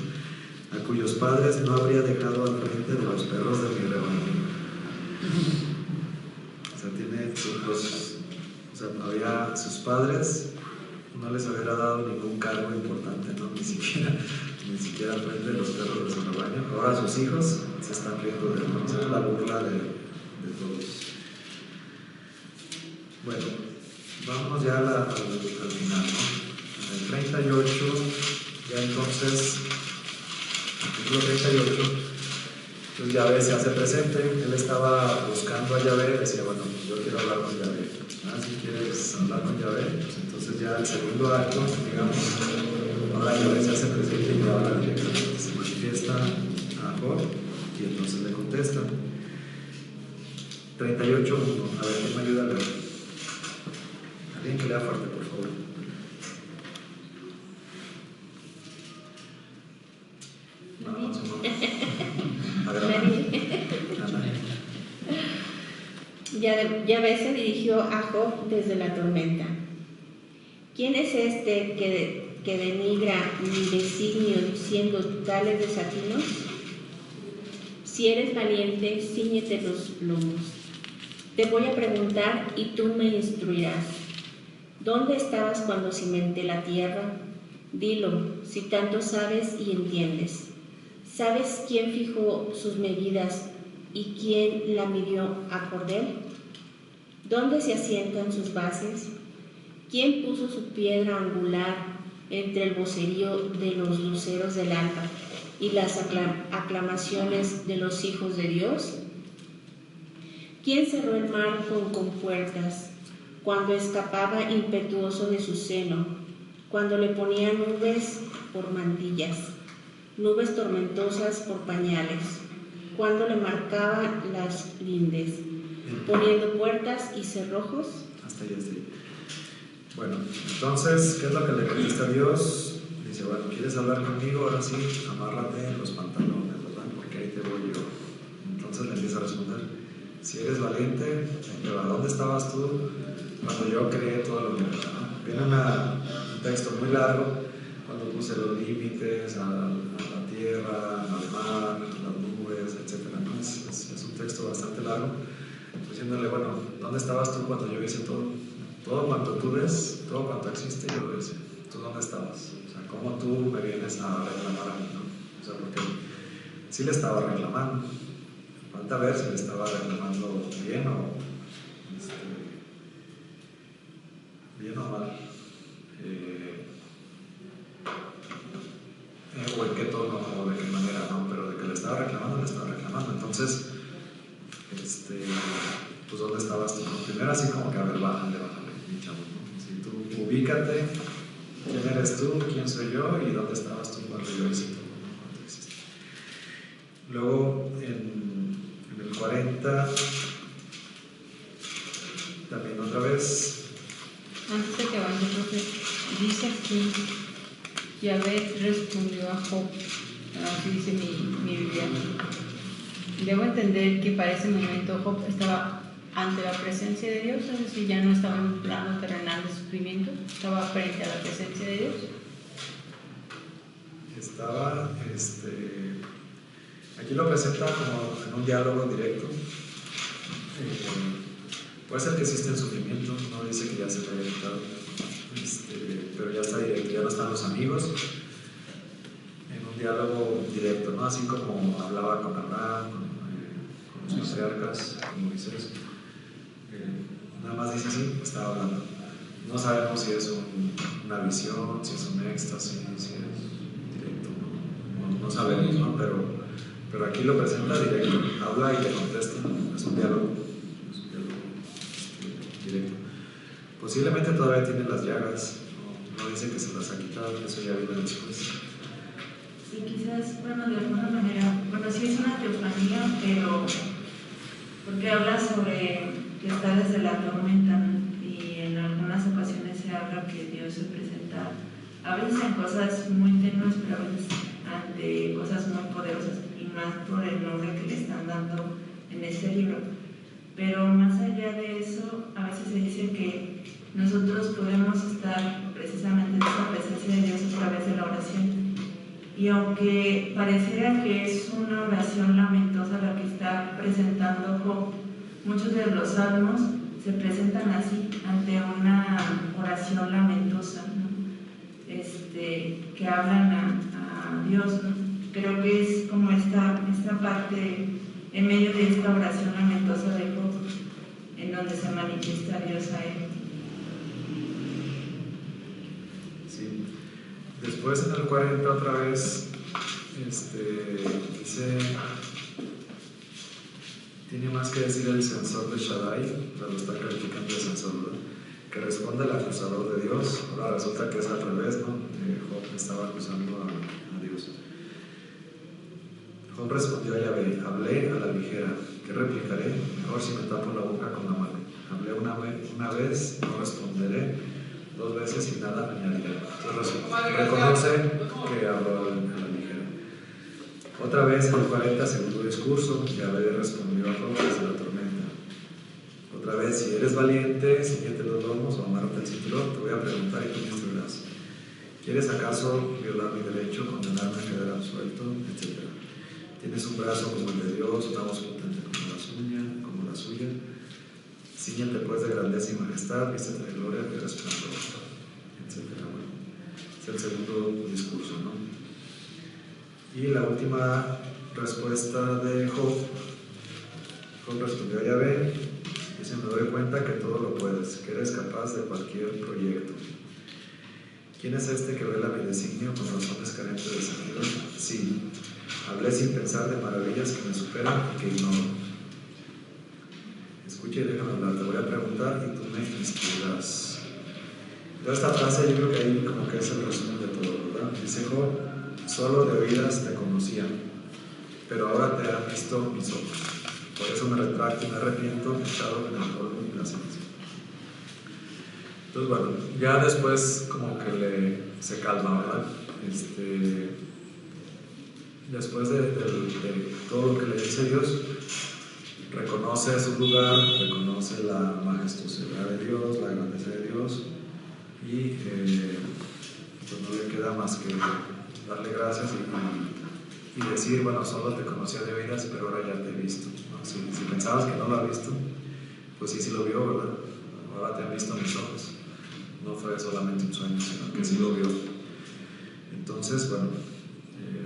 Speaker 1: a cuyos padres no habría dejado al frente de los perros de mi rebaño. O sea, tiene había sus padres, no les hubiera dado ningún cargo importante, ¿no? Ni siquiera al frente de los perros de su rebaño. Ahora sus hijos se están riendo de él, ¿no? O sea, la burla de todos. Bueno, vamos ya al final, ¿no? En el 38, ya entonces, capítulo 38, pues Yahvé se hace presente. Él estaba buscando a Yahvé, decía, bueno, yo quiero hablar con Yahvé. Si quieres hablar con Yahvé, pues entonces ya el segundo acto, digamos, ahora Yahvé se hace presente y le habla directamente, se manifiesta a Job y entonces le contesta. 38.1, a ver, ¿quién me ayuda a leer? Alguien que lea fuerte, por favor.
Speaker 10: Yahvé se dirigió a Job desde la tormenta. ¿Quién es este que denigra mi designio siendo tales desatinos? Si eres valiente, cíñete los lomos. Te voy a preguntar y tú me instruirás. ¿Dónde estabas cuando cimenté la tierra? Dilo, si tanto sabes y entiendes. ¿Sabes quién fijó sus medidas y quién la midió a cordel? ¿Dónde se asientan sus bases? ¿Quién puso su piedra angular entre el vocerío de los luceros del alba y las aclamaciones de los hijos de Dios? ¿Quién cerró el mar con compuertas cuando escapaba impetuoso de su seno, cuando le ponía nubes por mantillas, nubes tormentosas por pañales, cuando le marcaba las lindes, poniendo puertas y cerrojos?
Speaker 1: Hasta ahí, hasta ahí. Bueno, entonces, ¿qué es lo que le contesta Dios? Dice, bueno, ¿quieres hablar conmigo? Ahora sí, amárrate en los pantalones, ¿verdad? Porque ahí te voy yo. Entonces le empieza a responder, si eres valiente, pero ¿a dónde estabas tú cuando yo creé todo lo universo? ¿No? Viene un texto muy largo, cuando puse los límites a la tierra, al mar, las nubes, etc. ¿no? Es un texto bastante largo, diciéndole, bueno, ¿dónde estabas tú cuando yo hice todo? Todo cuanto tú ves, todo cuanto existe, yo lo hice. ¿Tú dónde estabas? O sea, ¿cómo tú me vienes a reclamar a mí, no? O sea, porque sí le estaba reclamando. Falta ver si le estaba reclamando bien o mal. O en qué tono o de qué manera, ¿no? Pero de que le estaba reclamando, le estaba reclamando. Entonces, pues ¿dónde estabas tú? Primero así como que, a ver, bájale, mi chavo, ¿no? Si tú ubícate, ¿quién eres tú? ¿Quién soy yo? ¿Y dónde estabas tú cuando yo hice todo? ¿Cuánto hiciste? Luego, en el 40, también otra vez.
Speaker 5: Antes de que vaya, profe, dice aquí, Yahvé respondió a Job, así dice mi Biblia. Debo entender que para ese momento Job estaba ante la presencia de Dios, es decir, ya no estaba en un plano terrenal de sufrimiento, estaba frente a la presencia de Dios.
Speaker 1: Estaba, aquí lo presenta como en un diálogo directo. Puede ser que existe el sufrimiento, no dice que ya se le haya quitado, pero ya está directo, ya no están los amigos. En un diálogo directo, ¿no? Así como hablaba con Abraham, con los patriarcas, con Moisés. Nada más dice así, estaba hablando. No sabemos si es una visión, si es un éxtasis, si es directo, no sabemos, ¿no? Pero aquí lo presenta directo, habla y te contesta, es un diálogo directo. Posiblemente todavía tiene las llagas, no dice que se las ha quitado, eso ya viene después.
Speaker 2: Sí, quizás, bueno, de alguna manera, bueno, sí es una teofanía, pero porque habla sobre que está desde la tormenta, ¿no? Y en algunas ocasiones se habla que Dios se presenta, a veces en cosas muy tenues, pero a veces ante cosas muy poderosas, y más por el nombre que le están dando en este libro. Pero más allá de eso, a veces se dice que nosotros podemos estar precisamente en esa presencia de Dios a través de la oración. Y aunque pareciera que es una oración lamentosa la que está presentando Job, muchos de los salmos se presentan así, ante una oración lamentosa, ¿no? Que hablan a Dios, ¿no? Creo que es como esta parte en medio de esta oración lamentosa de Job, en donde se manifiesta Dios a él.
Speaker 1: Sí. Después en el 40 otra vez dice, tiene más que decir el censor de Shaddai, lo está calificando de censor, ¿verdad? Que responde al acusador de Dios. Ahora resulta que es al revés, ¿no? Job estaba acusando a Dios. Job respondió a Yahvé, hablé a la ligera, ¿qué replicaré? Mejor si me tapo la boca con la mano. Hablé una vez, no responderé, 2 veces y nada añadiré. Entonces reconoce que habló a la ligera. Otra vez en el 40, segundo discurso, Yahvé respondió a Job desde la tormenta. Otra vez, si eres valiente, ciñete los lomos o amárrate el cinturón, te voy a preguntar y tú me instruirás. ¿Quieres acaso violar mi derecho, condenarme a quedar absuelto, etcétera? Tienes un brazo como el de Dios, una voz potente como la suya. Ciñete pues de grandeza y majestad, vístete de gloria y resplandor, etcétera. Bueno, es el segundo discurso, ¿no? Y la última respuesta de Job. Job respondió a Yahvé, dice, me doy cuenta que todo lo puedes, que eres capaz de cualquier proyecto. ¿Quién es este que vela mi designio con razones carentes de sentido? Sí, hablé sin pensar de maravillas que me superan y que ignoro. Escucha y déjame hablar, te voy a preguntar y tú me instruirás. Pero esta frase yo creo que ahí como que es el resumen de todo, ¿verdad? Dice Job, solo de oídas te conocían, pero ahora te han visto mis ojos. Por eso me retracto y me arrepiento, echado en el polvo y la ceniza. Entonces, bueno, ya después como que se calma, ¿verdad? Después de todo lo que le dice Dios, reconoce su lugar, reconoce la majestuosidad de Dios, la grandeza de Dios, y pues no le queda más que darle gracias y decir, bueno, solo te conocía de oídas, pero ahora ya te he visto, ¿no? Si pensabas que no lo has visto, pues sí lo vio, ¿verdad? Ahora te han visto mis ojos. No fue solamente un sueño, sino que sí lo vio. Entonces, bueno,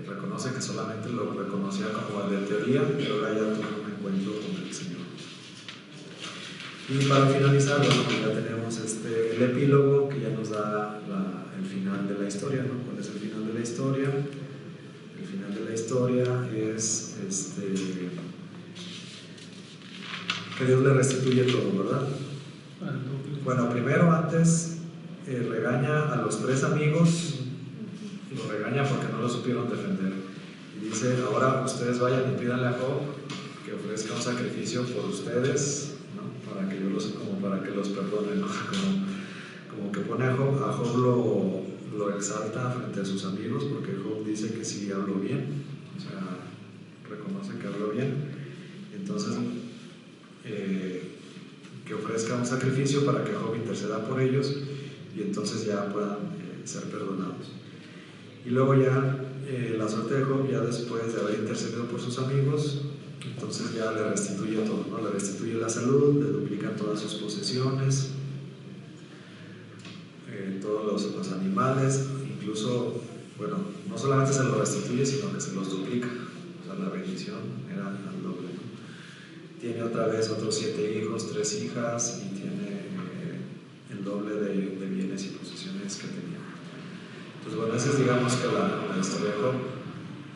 Speaker 1: reconoce que solamente lo reconocía como de teoría, pero ahora ya tuvo un encuentro con el Señor. Y para finalizar, bueno, pues ya tenemos el epílogo que ya nos da el final de la historia, ¿no? ¿Cuál es el final de la historia? El final de la historia es que Dios le restituye todo, ¿verdad? Bueno, primero antes regaña a los 3 amigos, lo regaña porque no lo supieron defender. Y dice, ahora ustedes vayan y pídanle a Job que ofrezca un sacrificio por ustedes, ¿no? Para que los perdone, ¿no? Como que pone a Job lo exalta frente a sus amigos, porque Job dice que sí habló bien, o sea, reconoce que habló bien. Entonces, que ofrezca un sacrificio para que Job interceda por ellos y entonces ya puedan ser perdonados. Y luego ya la suerte de Job, ya después de haber intercedido por sus amigos, entonces ya le restituye todo, ¿no? Le restituye la salud, le duplica todas sus posesiones, todos los animales, incluso bueno, no solamente se los restituye, sino que se los duplica. O sea, la bendición era al doble, ¿no? Tiene otra vez otros 7 hijos, 3 hijas, y tiene el doble de bienes y posesiones que tenía. Entonces, bueno, esa es, digamos, que la historia de Job.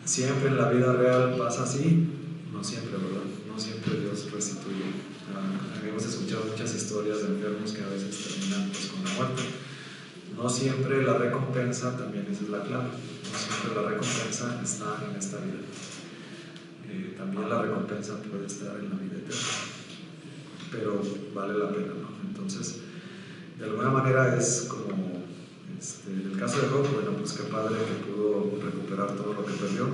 Speaker 1: Siempre en la vida real pasa así, no siempre, ¿verdad? No siempre Dios restituye. Hemos escuchado muchas historias de enfermos que a veces terminan pues, con la muerte. No siempre la recompensa, también esa es la clave, no siempre la recompensa está en esta vida. También la recompensa puede estar en la vida eterna, pero vale la pena, ¿no? Entonces, de alguna manera es como, en el caso de Job, bueno, pues qué padre que pudo recuperar todo lo que perdió,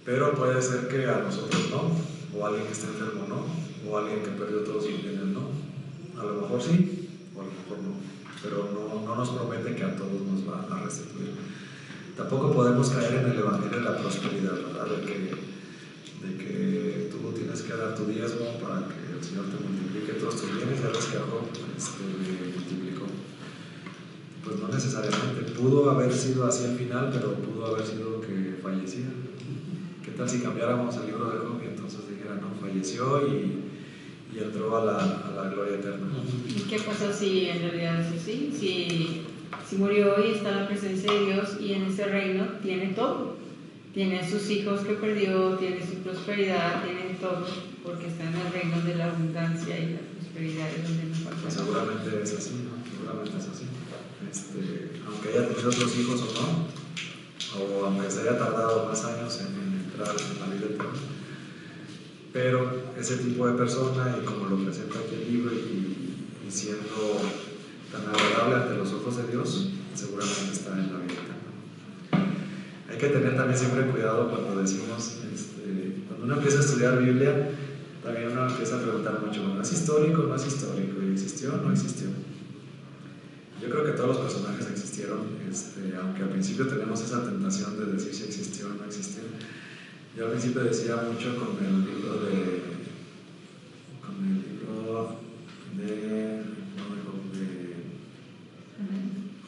Speaker 1: pero puede ser que a nosotros no, o a alguien que esté enfermo no, o a alguien que perdió todos sus bienes no. A lo mejor sí, o a lo mejor no, pero no nos promete que a todos nos va a restituir. Tampoco podemos caer en el evangelio de la prosperidad, ¿verdad? De que tú tienes que dar tu diezmo para que el Señor te multiplique todos tus bienes. Ya ves que a Job le multiplicó. Pues no necesariamente. Pudo haber sido así al final, pero pudo haber sido que fallecía. ¿Qué tal si cambiáramos el libro de Job y entonces dijera, no, falleció y entró a la gloria eterna?
Speaker 5: ¿Y qué pasa si en realidad es así? Si murió y está en la presencia de Dios y en ese reino tiene todo. Tiene sus hijos que perdió, tiene su prosperidad, tiene todo, porque está en el reino de la abundancia y la prosperidad es donde nos falta.
Speaker 1: Pues seguramente es así, ¿no? Seguramente es así. Aunque haya tenido otros hijos o no, o aunque se haya tardado más años en entrar en la vida eterna. Pero ese tipo de persona, y como lo presenta aquí el libro, y siendo tan agradable ante los ojos de Dios, seguramente está en la vida eterna. Hay que tener también siempre cuidado cuando decimos, cuando uno empieza a estudiar Biblia, también uno empieza a preguntar mucho, ¿no es histórico o no es histórico? ¿Y existió o no existió? Yo creo que todos los personajes existieron, aunque al principio tenemos esa tentación de decir si existió o no existió. Yo al principio decía mucho con el libro de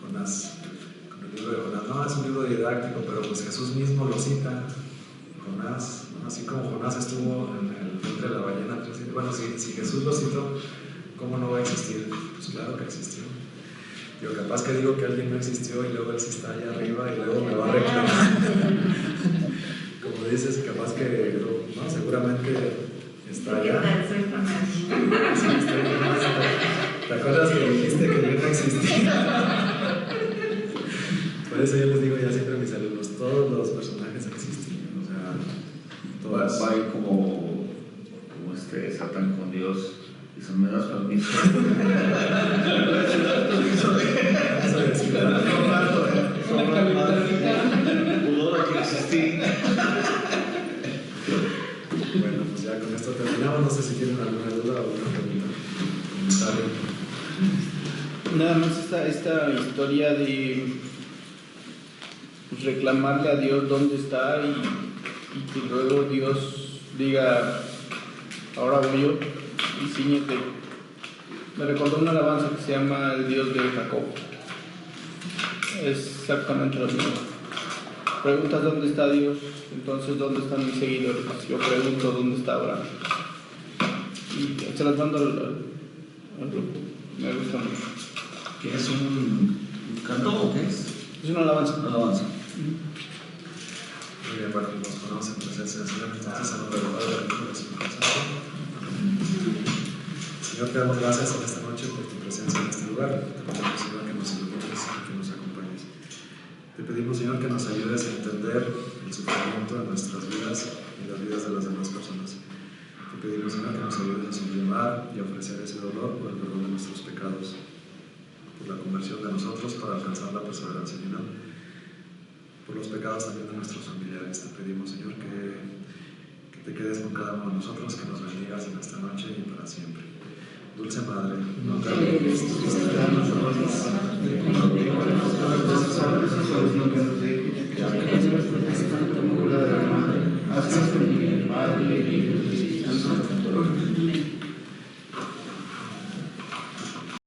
Speaker 1: Jonás. Con el libro de Jonás. No, es un libro didáctico, pero pues Jesús mismo lo cita. Jonás, ¿no? Así como Jonás estuvo en el vientre de la ballena. Bueno, si Jesús lo citó, ¿cómo no va a existir? Pues claro que existió. Yo capaz que digo que alguien no existió y luego él sí está allá arriba y luego me va a reclamar. Como dices, capaz que no, seguramente está allá.
Speaker 2: Soy Jonás.
Speaker 1: Sí, estoy Jonás. ¿Te acuerdas que dijiste que yo no existía? Por eso yo les digo ya siempre a mis alumnos, todos los personajes existen, o sea, todos.
Speaker 3: Va a ir como Satán con Dios. Y se me das permiso. Pudor que existí.
Speaker 1: Bueno, pues ya con esto terminamos. No sé si tienen alguna duda o alguna pregunta. Comentario.
Speaker 9: Nada más esta historia de reclamarle a Dios dónde está y que luego Dios diga, ahora voy yo y ciñete. Me recordó una alabanza que se llama El Dios de Jacob. Es exactamente lo mismo. Preguntas dónde está Dios, entonces dónde están mis seguidores. Yo pregunto dónde está Abraham. Y se las mando al grupo. Me gusta mucho.
Speaker 3: ¿Qué es un canto o qué es?
Speaker 9: Es una alabanza.
Speaker 3: Una alabanza.
Speaker 1: Muy bien, bueno, nos ponemos en presencia del Señor. Entonces, en nombre del Padre, del Hijo y del Espíritu Santo. Señor, te damos gracias en esta noche por tu presencia en este lugar. Te pedimos, Señor, que nos ilumines y que nos acompañes. Te pedimos, Señor, que nos ayudes a entender el sufrimiento de nuestras vidas y las vidas de las demás personas. Te pedimos, Señor, que nos ayudes a sobrellevar y a ofrecer ese dolor por el perdón de nuestros pecados, por la conversión de nosotros para alcanzar la perseverancia final, por los pecados también de nuestros familiares. Te pedimos, Señor, que te quedes con cada uno de nosotros, que nos bendigas en esta noche y para siempre. Dulce Madre, no te olvides,